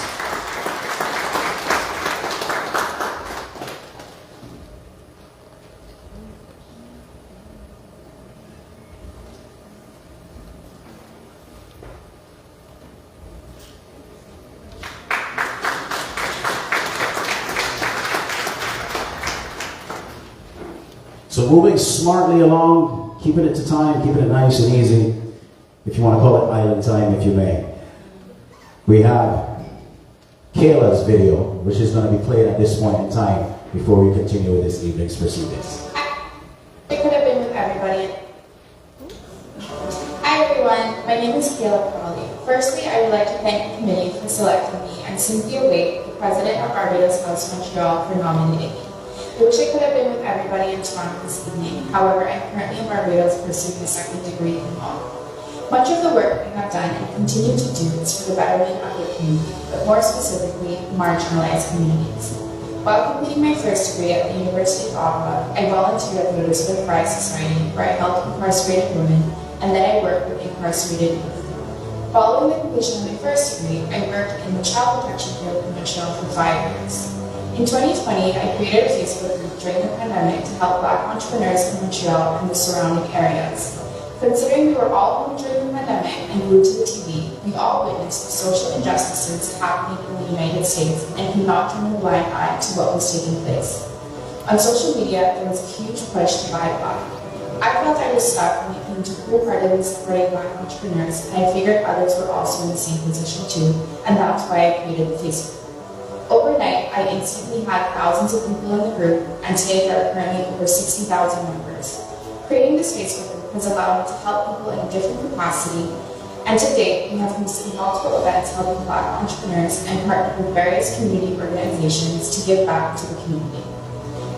So moving smartly along, keeping it to time, keeping it nice and easy, if you want to call it island time, if you may. We have Kayla's video, which is going to be played at this point in time before we continue with this evening's proceedings. It could have been with everybody. Hi everyone, my name is Kayla Crowley. Firstly, I would like to thank the committee for selecting me and Cynthia Wade, the president of Barbados House Montreal, for nominating me. I wish I could have been with everybody in Toronto this evening. However, I'm currently in Barbados pursuing a second degree in law. Much of the work we have done and continue to do is for the betterment of the community, but more specifically, marginalized communities. While completing my first degree at the University of Ottawa, I volunteered at the Elizabeth Fry Society, where I helped incarcerated women, and then I worked with incarcerated youth. Following the completion of my first degree, I worked in the child protection field in Montreal for 5 years. In 2020, I created a Facebook group during the pandemic to help Black entrepreneurs in Montreal and the surrounding areas. Considering we were all home during the pandemic and glued to the TV, we all witnessed the social injustices happening in the United States and could not turn a blind eye to what was taking place. On social media, there was a huge push to buy Black. I felt I was stuck when it came to wholeheartedly supporting Black entrepreneurs, and I figured others were also in the same position too, and that's why I created the Facebook. Overnight, I instantly had thousands of people in the group, and today there are currently over 60,000 members. Creating this Facebook group has allowed me to help people in a different capacity, and to date, we have hosted multiple events helping Black entrepreneurs and partnered with various community organizations to give back to the community.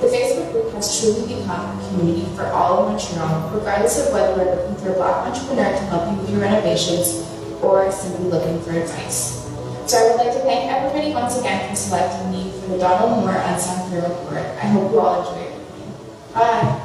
The Facebook group has truly become a community for all of Montreal, regardless of whether we're looking for a Black entrepreneur to help you with your renovations or simply looking for advice. So I would like to thank everybody once again for selecting me for the Donald Moore Unsung Hero Award. I hope you all enjoy it. Bye.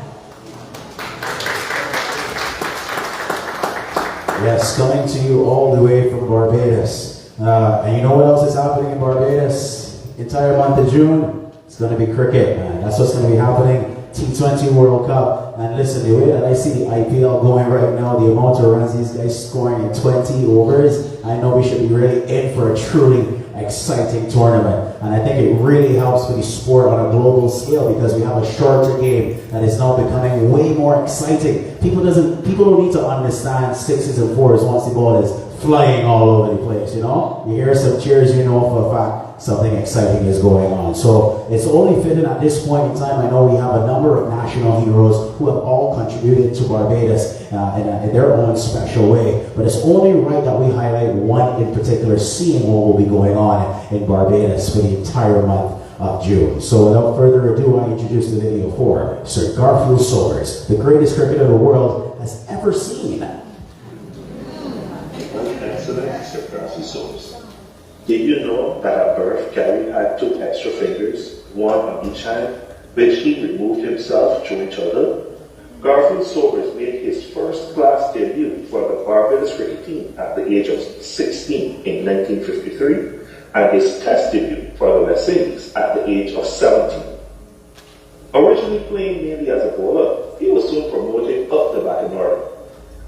Yes, coming to you all the way from Barbados. And you know what else is happening in Barbados? Entire month of June, it's going to be cricket, man. That's what's going to be happening. T20 World Cup. And listen, the way that I see the IPL going right now, the amount of runs these guys scoring in 20 overs, I know we should be really in for a truly exciting tournament. And I think it really helps with the sport on a global scale because we have a shorter game that is now becoming way more exciting. People don't need to understand 6s and 4s once the ball is flying all over the place, you know? You hear some cheers, you know for a fact something exciting is going on. So it's only fitting at this point in time. I know we have a number of national heroes who have all contributed to Barbados in their own special way. But it's only right that we highlight one in particular, seeing what will be going on in Barbados for the entire month of June. So without further ado, I introduce the video for Sir Garfield Sobers, the greatest cricketer the world has ever seen. Excellent, Sir Garfield Sobers. Did you know that at birth Gary had 2 extra fingers, one on each hand, which he removed himself during childhood? Garfield Sobers made his first-class debut for the Barbados cricket team at the age of 16 in 1953, and his test debut for the West Indies at the age of 17. Originally playing mainly as a bowler, he was soon promoted up the batting order.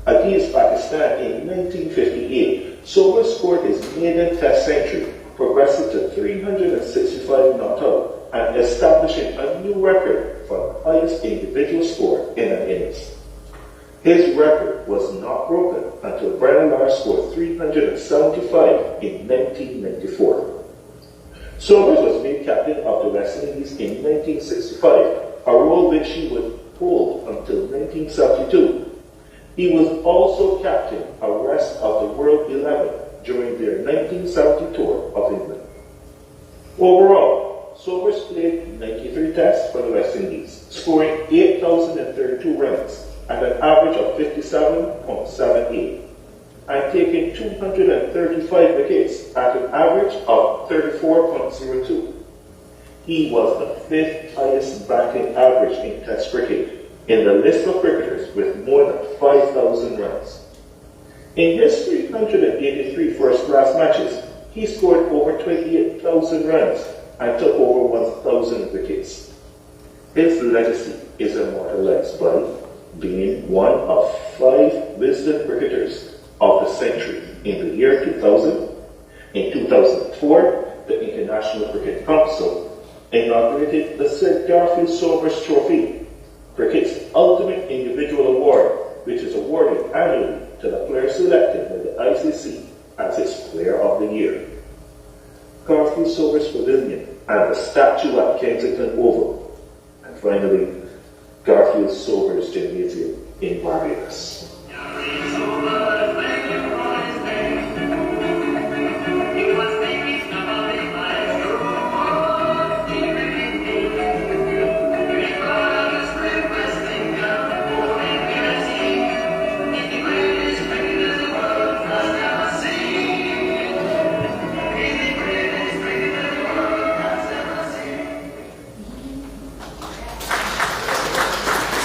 Against Pakistan in 1958, Sobers scored his maiden test century, progressing to 365 not out and establishing a new record for the highest individual score in an innings. His record was not broken until Brian Lar scored 375 in 1994. Sobers was made captain of the West Indies in 1965, a role which he would hold until 1972. He was also captain of rest of the World 11 during their 1970 tour of England. Overall, Sobers played 93 tests for the West Indies, scoring 8,032 runs at an average of 57.78 and taking 235 wickets at an average of 34.02. He was the 5th highest batting average in Test cricket in the list of cricketers with more than 5,000 runs. In his 383 first-class matches, he scored over 28,000 runs and took over 1,000 wickets. His legacy is immortalized by being one of 5 Wisden cricketers of the century in the year 2000. In 2004, the International Cricket Council inaugurated the Sir Garfield Sobers Trophy, cricket's ultimate individual award, which is awarded annually to the player selected by the ICC as its Player of the Year. Garfield Sobers Pavilion and the statue at Kensington Oval. And finally, Garfield Sobers Gymnasium in Barbados.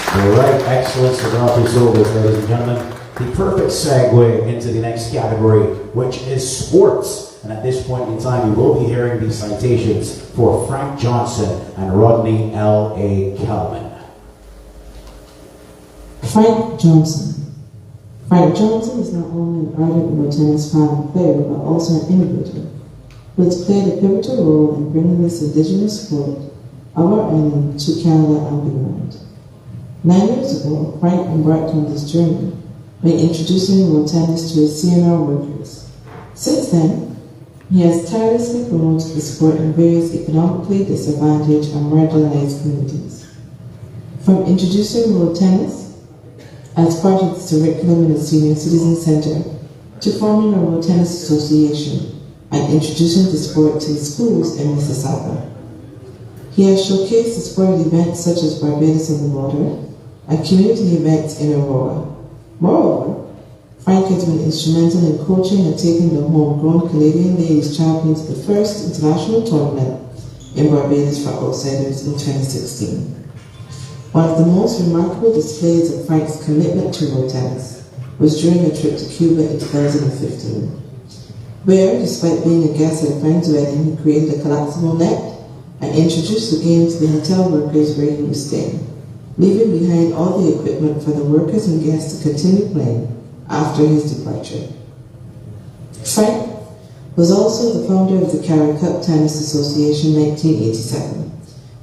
All right, excellent, Sir Garfield Sobers, ladies and gentlemen. The perfect segue into the next category, which is sports. And at this point in time, we will be hearing the citations for Frank Johnson and Rodney L.A. Kelman. Frank Johnson. Frank Johnson is not only an ardent world tennis fan and player, but also an innovator who has played a pivotal role in bringing this indigenous sport of our island to Canada and beyond. 9 years ago, Frank embarked on this journey by introducing world tennis to his CNR workers. Since then, he has tirelessly promoted the sport in various economically disadvantaged and marginalized communities. From introducing world tennis as part of the curriculum in the Senior Citizen Center to forming a World Tennis Association and introducing the sport to the schools in Mississauga. He has showcased the sport at events such as Barbados on the Water and community events in Aurora. Moreover, Frank has been instrumental in coaching and taking the homegrown Canadian ladies champions to the first international tournament in Barbados for outsiders in 2016. One of the most remarkable displays of Frank's commitment to world tennis was during a trip to Cuba in 2015, where, despite being a guest at a friend's wedding, he created a collapsible net and introduced the game to the hotel workers where he was staying, leaving behind all the equipment for the workers and guests to continue playing after his departure. Frank was also the founder of the Carey Cup Tennis Association 1987,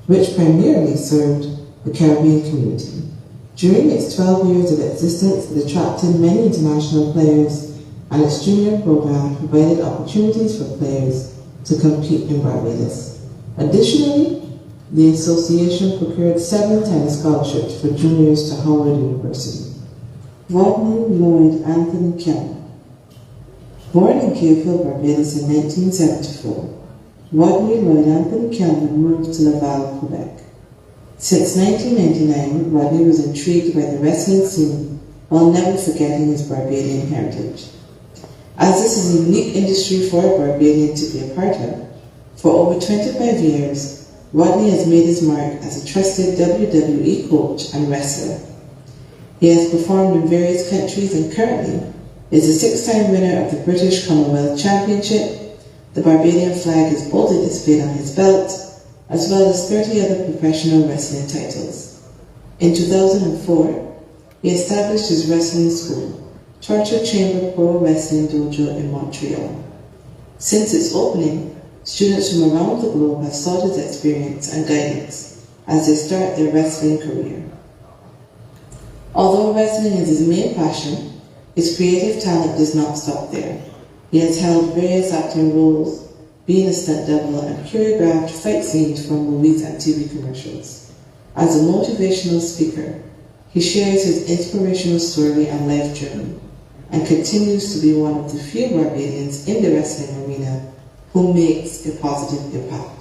which primarily served the Caribbean community. During its 12 years of existence, it attracted many international players, and its junior program provided opportunities for players to compete in Barbados. Additionally, the association procured 7 tennis scholarships for juniors to Howard University. Rodney Lloyd Anthony Kelman. Born in Capefield, Barbados in 1974, Rodney Lloyd Anthony Kelvin moved to Laval, Quebec. Since 1999, Rodney was intrigued by the wrestling scene while never forgetting his Barbadian heritage. As this is a unique industry for a Barbadian to be a part of, for over 25 years, Rodney has made his mark as a trusted WWE coach and wrestler. He has performed in various countries and currently is a 6-time winner of the British Commonwealth Championship. The Barbadian flag is boldly displayed on his belt, as well as 30 other professional wrestling titles. In 2004, he established his wrestling school, Torture Chamber Pro Wrestling Dojo in Montreal. Since its opening, students from around the globe have sought his experience and guidance as they start their wrestling career. Although wrestling is his main passion, his creative talent does not stop there. He has held various acting roles, being a stunt double, and choreographed fight scenes for movies and TV commercials. As a motivational speaker, he shares his inspirational story and life journey, and continues to be one of the few Barbadians in the wrestling arena who makes a positive impact.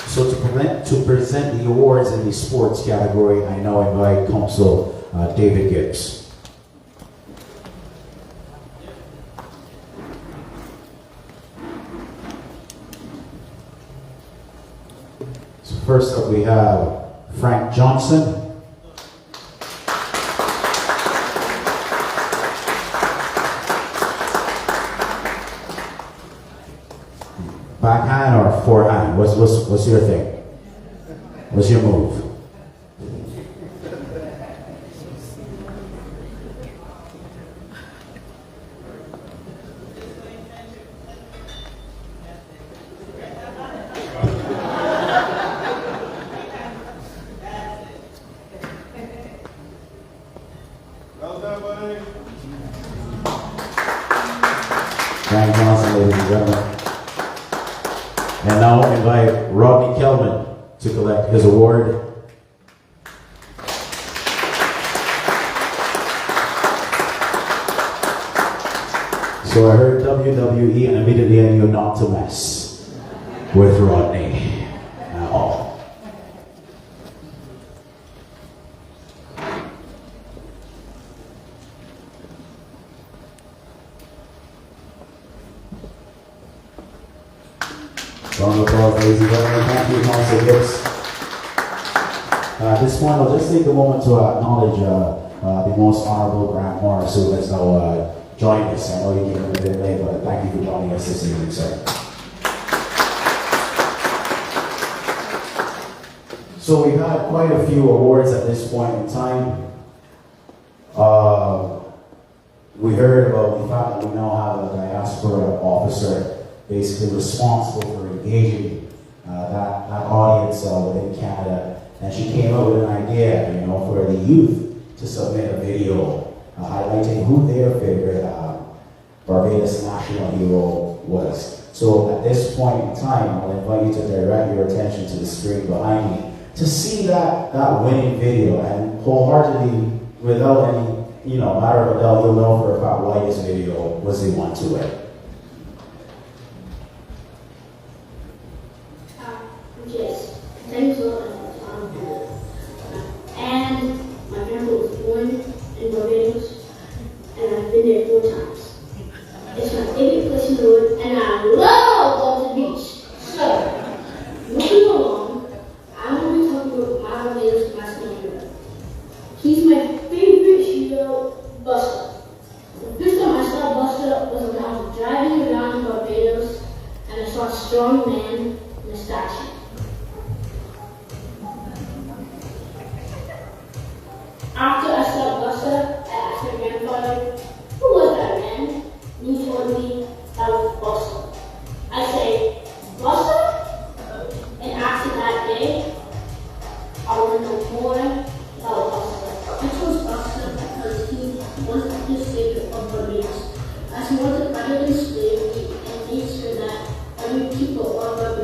So to present the awards in the sports category, I now invite Council David Gibbs. So first up we have Frank Johnson. Backhand or forehand? What's your thing? What's your move? Well done, buddy. Frank Johnson, ladies and gentlemen. And now I invite Rodney Kelvin to collect his award. So I heard WWE and immediately I knew not to mess with Rodney at all. Round of applause, ladies and gentlemen. Thank you, Council Gibbs. At this point, I'll just take a moment to acknowledge the most honorable Grant Morris, who has now joined us. I know you came in a bit late, but thank you for joining us this evening, sir. So we've had quite a few awards at this point in time. We heard about the fact that we now have a diaspora officer basically responsible for engaging that audience within Canada. And she came up with an idea, for the youth to submit a video highlighting who their favorite Barbados National Hero was. So at this point in time, I'll invite you to direct your attention to the screen behind me to see that winning video, and wholeheartedly, without any matter of a doubt, you'll know for a fact why this video was the one to win. Yes, thanks a lot. And my grandpa was born in Barbados, and I've been there 4 times. It's my favorite place in the world, and I love going to the beach. So, moving along, I'm going to be talking about my Barbados national hero. He's my favorite hero, Buster. The first time I saw Buster was when I was driving around Barbados, and I saw a strong man in a statue. After I saw Buster, I asked my grandfather, who was that man? And he told me that was Buster. I said, Buster? And after that day, I want to know more about Buster. I chose Buster because he was the savior of Barbados, as he was a fighter in slavery and made sure that every people of Barbados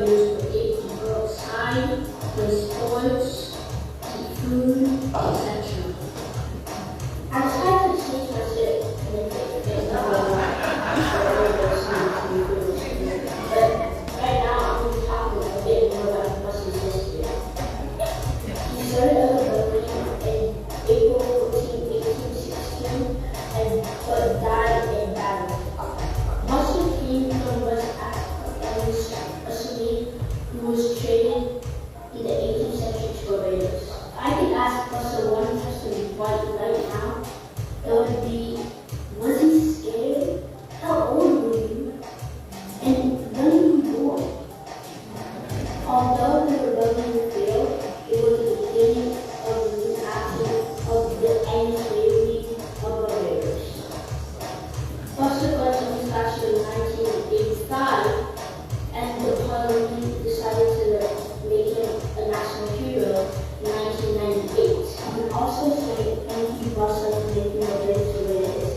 would be, was he scared? How old were you? And when were you born? Although the rebellion failed, it was the beginning of the action of the end slavery of Barbados. Subsequently, started in 1985, and the Parliament decided to make him a national hero in 1998. And also say thank you, Buster, for making the place the way it is.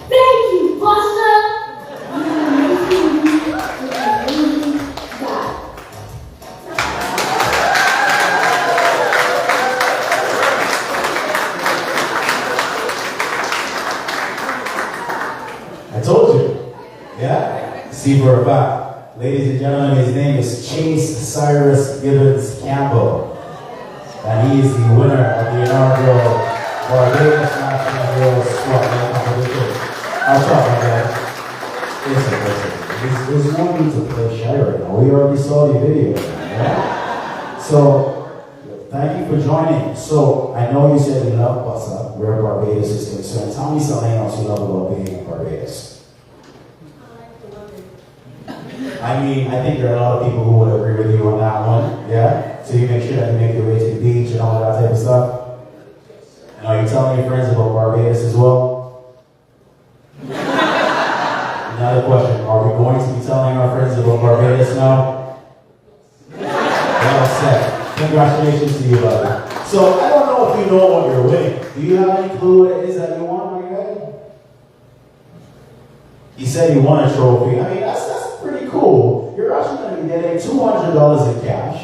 Thank you, Buster! You're an amazing guy. I told you. Yeah? See for a fact. Ladies and gentlemen, his name is Chase Cyrus Gibbons Campbell. And he is the winner of the inaugural Barbados National Heroes Celebrations competition. I'll talk about that. Listen. There's no need to play shy right now. We already saw the video. Yeah? So, thank you for joining. So, I know you said you love Bussa, where Barbados is concerned. Tell me something else you love about being in Barbados. I mean, I think there are a lot of people who would agree with you on that one, yeah? So you make sure that you make your way to the beach and all that type of stuff? And are you telling your friends about Barbados as well? Another question, are we going to be telling our friends about Barbados now? Well said. Congratulations to you, buddy. So I don't know if you know what you're winning. Do you have any clue what it is that you won, my guy? He said he won a trophy. I mean, that's pretty cool. You're actually going to be getting $200 in cash.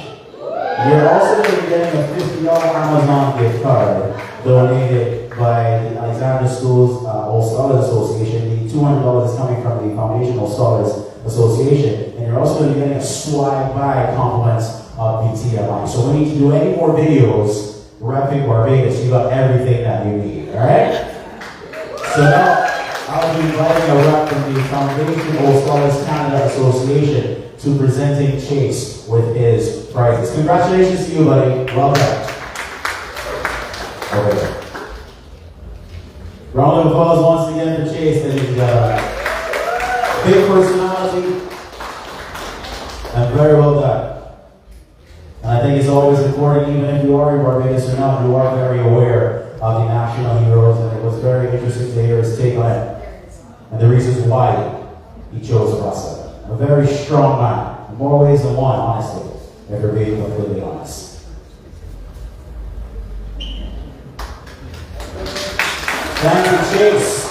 You're also going to be getting a $50 Amazon gift card donated by the Alexander Schools All Scholars Association. The $200 is coming from the Foundation All Scholars Association. And you're also going to be getting a swag bag compliments of BTMI. So when you do any more videos repping Barbados, you got everything that you need. Alright? So now I'll be inviting a rep from the Foundation All Scholars Canada Association to presenting Chase with his prizes. Congratulations to you, buddy. Well done. Okay. Round of applause once again for Chase, ladies and gentlemen. Big personality, and very well done. And I think it's always important, even if you are in Barbados or not, you are very aware of the national heroes, and it was very interesting to hear his take on it and the reasons why he chose Bussa. A very strong man, in more ways than one, honestly, if we're being completely honest. Thank you, Chase.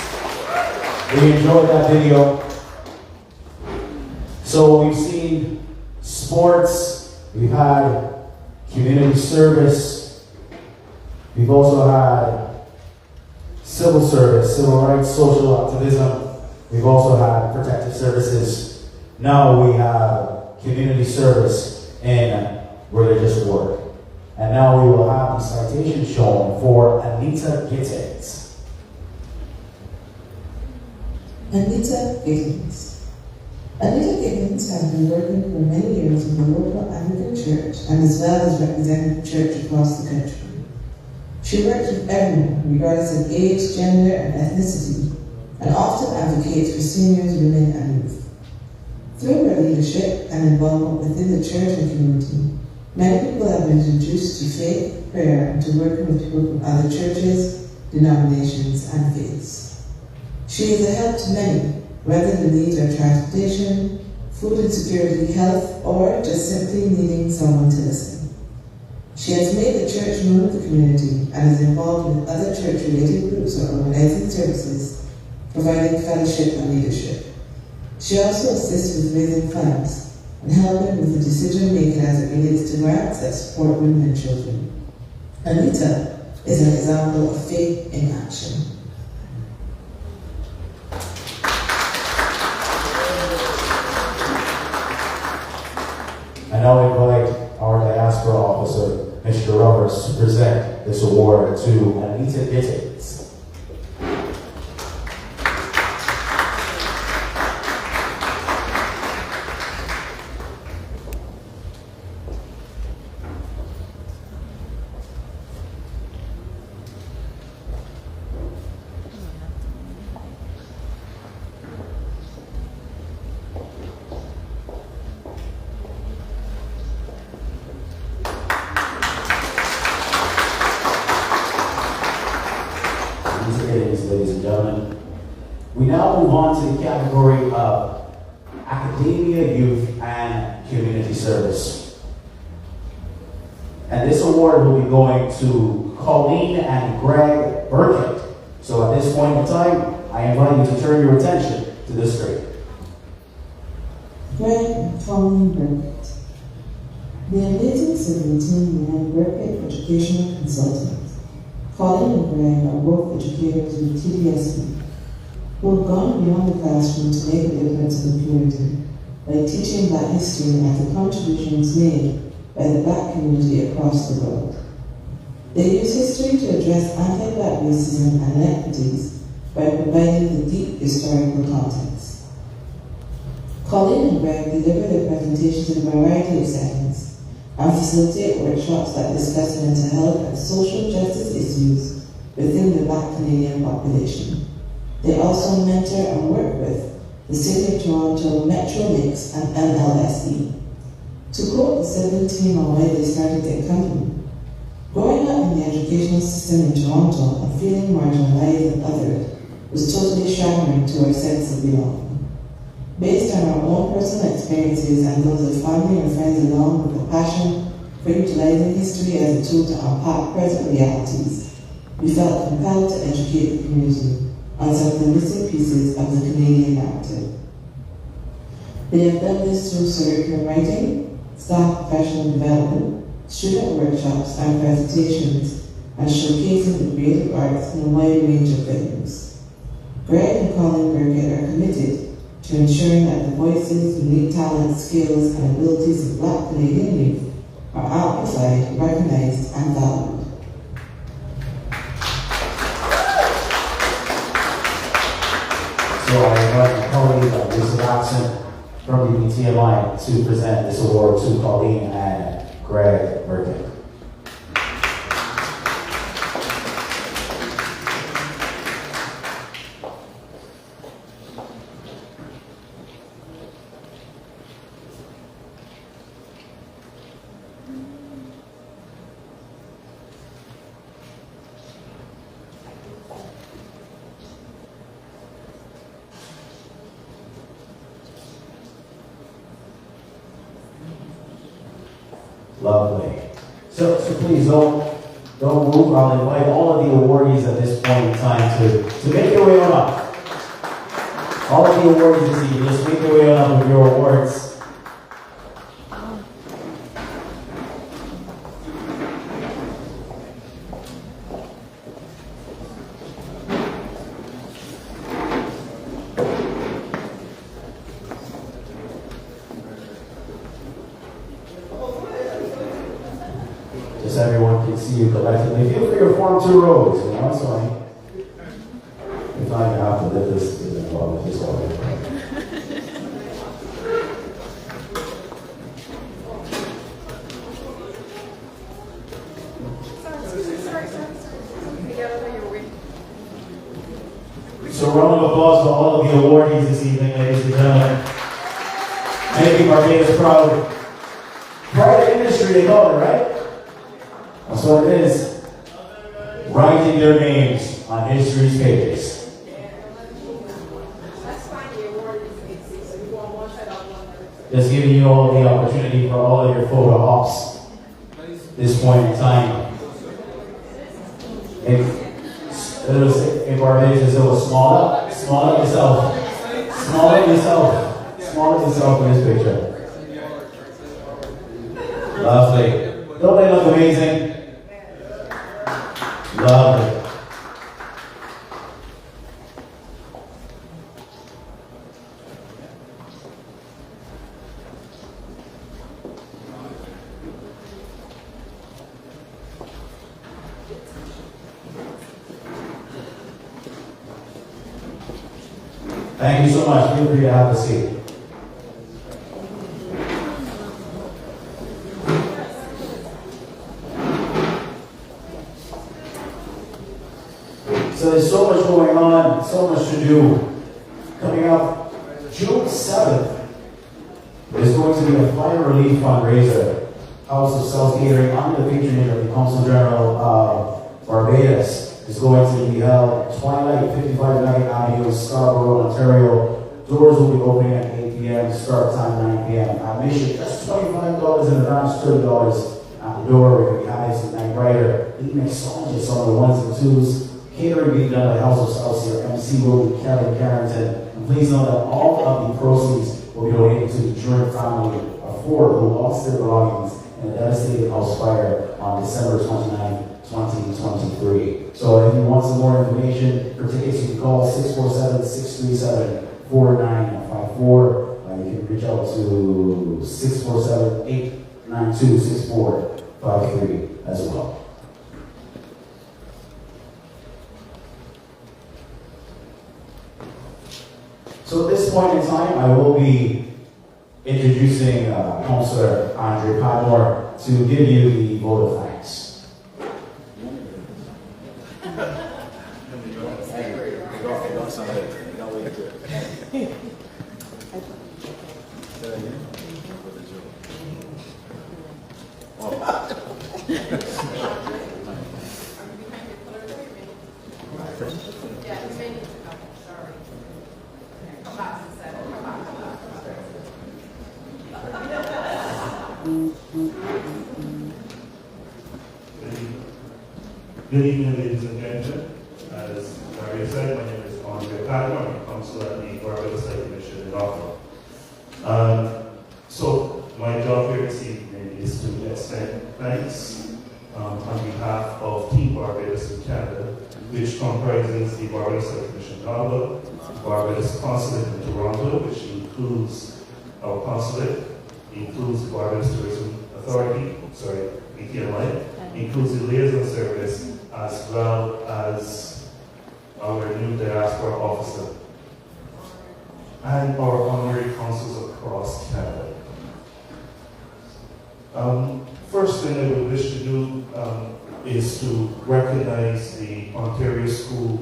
We enjoyed that video. So we've seen sports, we've had community service, we've also had civil service, civil rights, social activism. We've also had protective services. Now we have community service in religious work. And now we will have the citation shown for Anita Gittins. Anita Gittins. Anita Gittins has been working for many years with the local Anglican Church and as well as representing the church across the country. She works with everyone, regardless of age, gender, and ethnicity, and often advocates for seniors, women, and youth. Through her leadership and involvement within the church and community, many people have been introduced to faith, prayer, and to working with people from other churches, denominations, and faiths. She is a help to many, whether the needs are transportation, food insecurity, health, or just simply needing someone to listen. She has made the church known to the community and is involved with other church-related groups or organizing services, providing fellowship and leadership. She also assists with raising funds and helping with the decision-making as it relates to grants that support women and children. Anita is an example of faith in action. I now invite our diaspora officer, Mr. Roberts, to present this award to Anita Gittins. congratulations, ladies and gentlemen. We now move on to the category of Academia, Youth, and Community Service. And this award will be going to Colleen and Greg Burkett. So at this point in time, I invite you to turn your attention to this grade. Greg and Colleen Burkett. They are dating 17 and Burkett Educational Consultants. Colleen and Greg are both educators with TDSP, who have gone beyond the classroom to make a difference in the community by teaching Black history and the contributions made by the Black community across the world. They use history to address anti-Black racism and inequities by providing the deep historical context. Colleen and Greg deliver their presentations in a variety of settings and facilitate workshops that discuss mental health and social justice issues within the Black Canadian population. They also mentor and work with the City of Toronto, Metrolinx, and MLSE. To quote the 17 on why they started their company, growing up in the educational system in Toronto and feeling marginalized and othered was totally shattering to our sense of belonging. Based on our own personal experiences and those of family and friends, along with a passion for utilizing history as a tool to unpack present realities, we felt compelled to educate the community on some of the missing pieces of the Canadian narrative. They have done this through curriculum writing, staff professional development, student workshops and presentations, and showcasing the creative arts in a wide range of venues. Greg and Colin Burkett are committed to ensuring that the voices, unique talents, skills, and abilities of Black Canadian youth are amplified, recognized, and valued. So I invite my colleague, Lisa Watson, from the BTMI to present this award to Colleen and Greg Burkett. Lovely. So please don't move. I'll invite all of the awardees at this point in time to make your way on up. All of the awardees this evening, just make your way on up with your awards. Just everyone can see you collectively. Feel free to form two rows, you know, so if not, you have to live this involved with this already. So round of applause for all of the awardees this evening, ladies and gentlemen. Making Barbados proud. Pride of industry, they call it, right? That's what it is. Writing their names on history's pages. Just giving you all the opportunity for all of your photo ops. This point in time. In Barbados, it was small up yourself. Small up yourself in this picture. Lovely. Don't they look amazing? Lovely. Thank you so much. Feel free to have a seat. So there's so much going on, so much to do. Coming up June 7th, there's going to be a fire relief fundraiser, House of Self Catering, under the patronage of the Consul General of Barbados. is going to be held at Twilight, 55 Nugget Avenue, Scarborough, Ontario. Doors will be opening at 8 p.m., start time 9 p.m. Admission just $25 in advance, $30 at the door. We're going to be having some night writer, lead mixologists on the ones and twos. Catering being done by House of South here, MC will be Kevin Carrington. And please know that all of the proceeds will be donated to the Jordan family of 4 who lost their belongings in a devastating house fire on December 29, 2023. So if you want some more information for tickets, you can call 647-637-4954. You can reach out to 647-892-6453 as well. So at this point in time, I will be introducing Councillor Andre Padmore to give you the vote of thanks. Good evening, ladies and gentlemen. As Maria said, my name is Andre Padmore. I'm councillor at the Barbados Commission in Ottawa. So my job here this evening is to extend thanks on behalf of Team Barbados in Canada, which comprises the Barbados Commission in Ottawa, the Barbados Consulate in Toronto, which includes our consulate, includes the Barbados Tourism Authority, BTMI, includes the liaison service, as well as our new diaspora officer and our honorary consuls across Canada. First thing I would wish to do is to recognize the Ontario School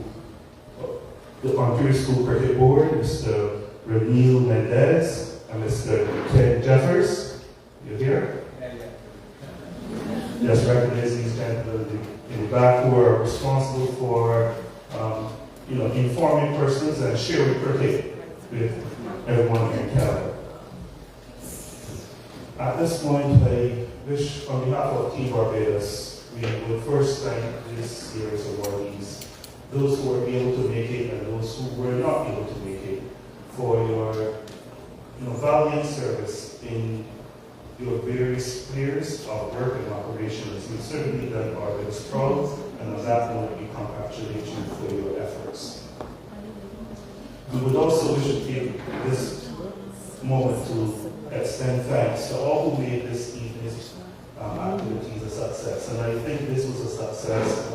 Cricket Board, Mr. Renil Mendez and Mr. Ken Jeffers. You're here? Yes, recognize these gentlemen in the back who are responsible for, informing persons and sharing cricket with everyone in Canada. At this point, I wish, on behalf of Team Barbados, we would first thank this year's awardees, those who were able to make it and those who were not able to make it, for your valiant service in your various spheres of work and operations. You've certainly done Barbados proud, and on that note, we congratulate you for your efforts. We would also wish to take this moment to extend thanks to all who made this evening's activities a success. And I think this was a success.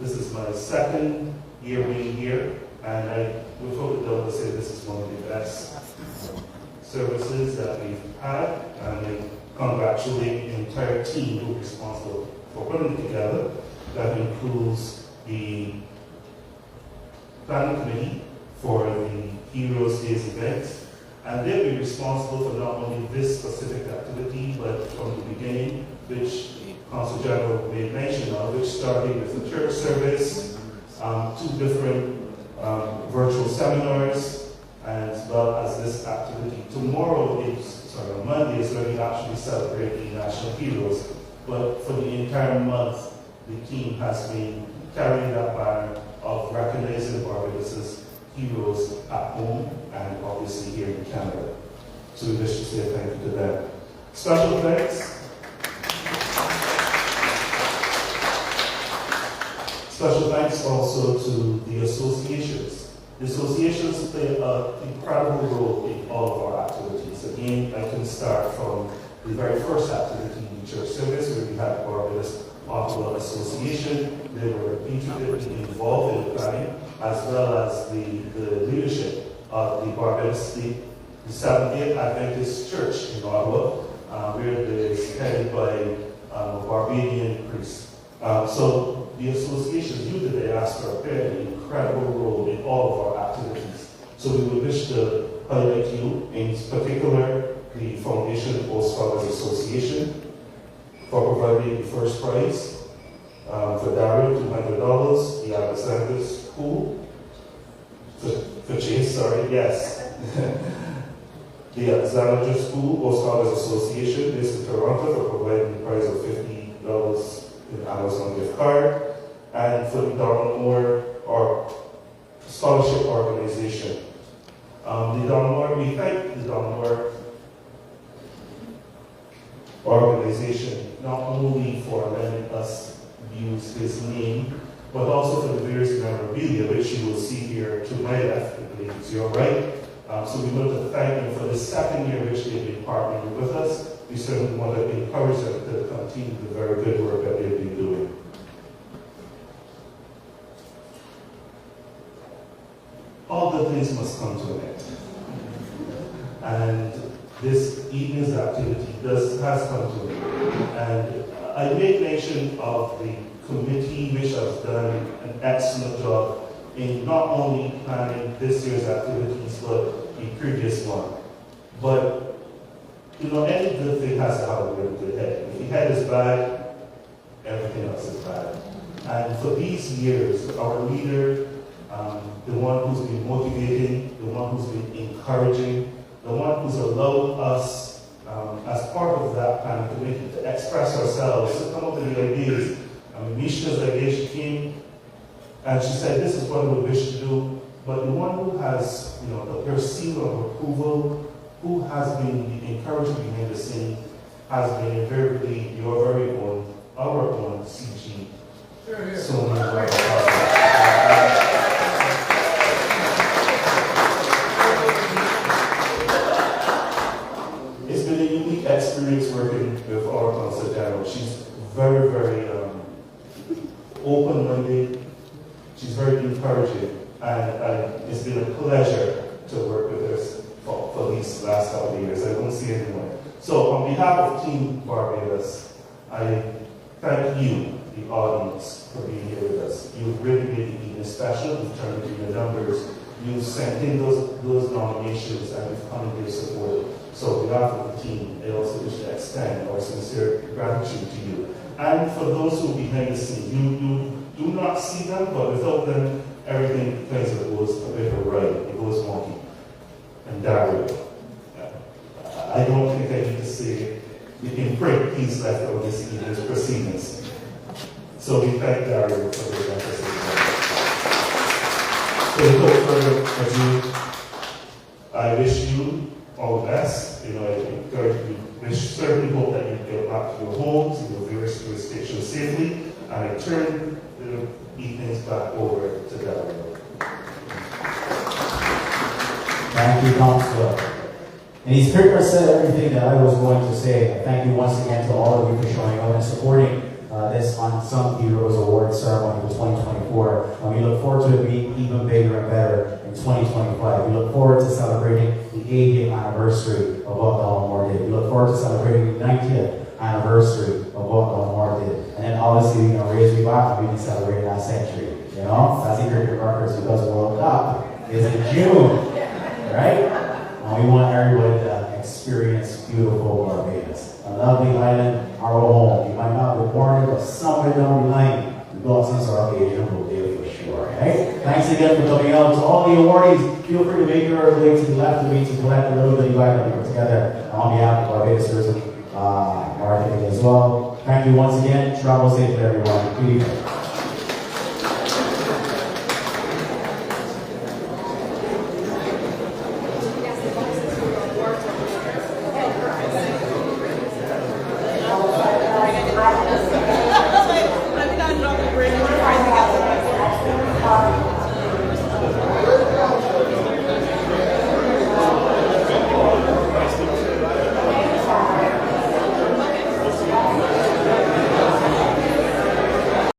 This is my second year being here, and I would hope to say this is one of the best services that we've had, and I congratulate the entire team who is responsible for putting it together. That includes the planning committee for the Heroes Days event, and they'll be responsible for not only this specific activity, but from the beginning, which Council General made mention of, which started with the church service, 2 different virtual seminars, as well as this activity. On Monday is when we actually celebrate the National Heroes, but for the entire month, the team has been carrying that banner of recognizing Barbados' heroes at home and obviously here in Canada. So we wish to say thank you to them. Special thanks. Special thanks also to the associations. The associations play an incredible role in all of our activities. Again, I can start from the very first activity, the church service, where we had Barbados Ottawa Association. They were intricately involved in the planning, as well as the leadership of the Barbados the Seventh-day Adventist Church in Ottawa, where it is headed by a Barbadian priest. So the associations, you the diaspora, play an incredible role in all of our activities. So we would wish to highlight you, in particular the Foundation Post Scholars Association, for providing the first prize, For Dario, $200. The Alexander's Pool. For Chase, sorry, yes. The Alexander School Post College Association based in Toronto for providing the prize of $50 in Amazon gift card. And for the Donald Moore or Scholarship Organization. We thank the Donald Moore organization not only for letting us use his name, but also for the various memorabilia which you will see here to my left, I believe it's your right. So we want to thank them for the second year which they've been partnering with us. We certainly want to encourage them to continue the very good work that they've been doing. All good things must come to an end. And this evening's activity has come to an end. And I make mention of the committee which has done an excellent job in not only planning this year's activities, but the previous one. But, any good thing has to have a really good head. If the head is bad, everything else is bad. And for these years, our leader, the one who's been motivating, the one who's been encouraging, the one who's allowed us, as part of that planning committee, to express ourselves, to come up with the ideas. Misha's idea, she came and she said, this is what we wish to do. But the one who has, her seal of approval, who has been the encourager behind the scene, has been invariably your very own, our own CG. So it's been a unique experience working with our Consul General. She's very, very open-minded. She's very encouraging, and it's been a pleasure to work with her for these last couple of years. I don't see anyone. So on behalf of Team Barbados, I thank you, the audience, for being here with us. You've really made the evening special. You've turned in your numbers. You've sent in those nominations, and you've come in your support. So on behalf of the team, I also wish to extend our sincere gratitude to you. And for those who are behind the scene, you do not see them, but without them, everything kind of goes a bit right. It goes wonky. And Dario, I don't think I need to say the imprint he's left on this evening's proceedings. So we thank Dario for his efforts. So without further ado, I wish you all the best. I encourage you. We certainly hope that you get back to your homes and your various jurisdictions safely. And I turn the evenings back over to Dario. Thank you, Councillor. And he's pretty much said everything that I was going to say. Thank you once again to all of you for showing up and supporting this Unsung Heroes Award ceremony for 2024. And we look forward to it being even bigger and better in 2025. We look forward to celebrating the 80th anniversary of what Donald Moore did. We look forward to celebrating the 90th anniversary of what Donald Moore did. And then obviously, raise me back and we can celebrate that century. As he cricket records, because World Cup is in June, right? And we want everybody to experience beautiful Barbados. A lovely island, our home. You might not be born here, but somewhere down the line, the blossoms are Asian will be for sure, right? Thanks again for coming out. To all the awardees, feel free to make your way to the left of me to collect a little bit of bag that we put together on behalf of Barbados Tourism Marketing as well. Thank you once again. Travel safely, everyone. Good evening.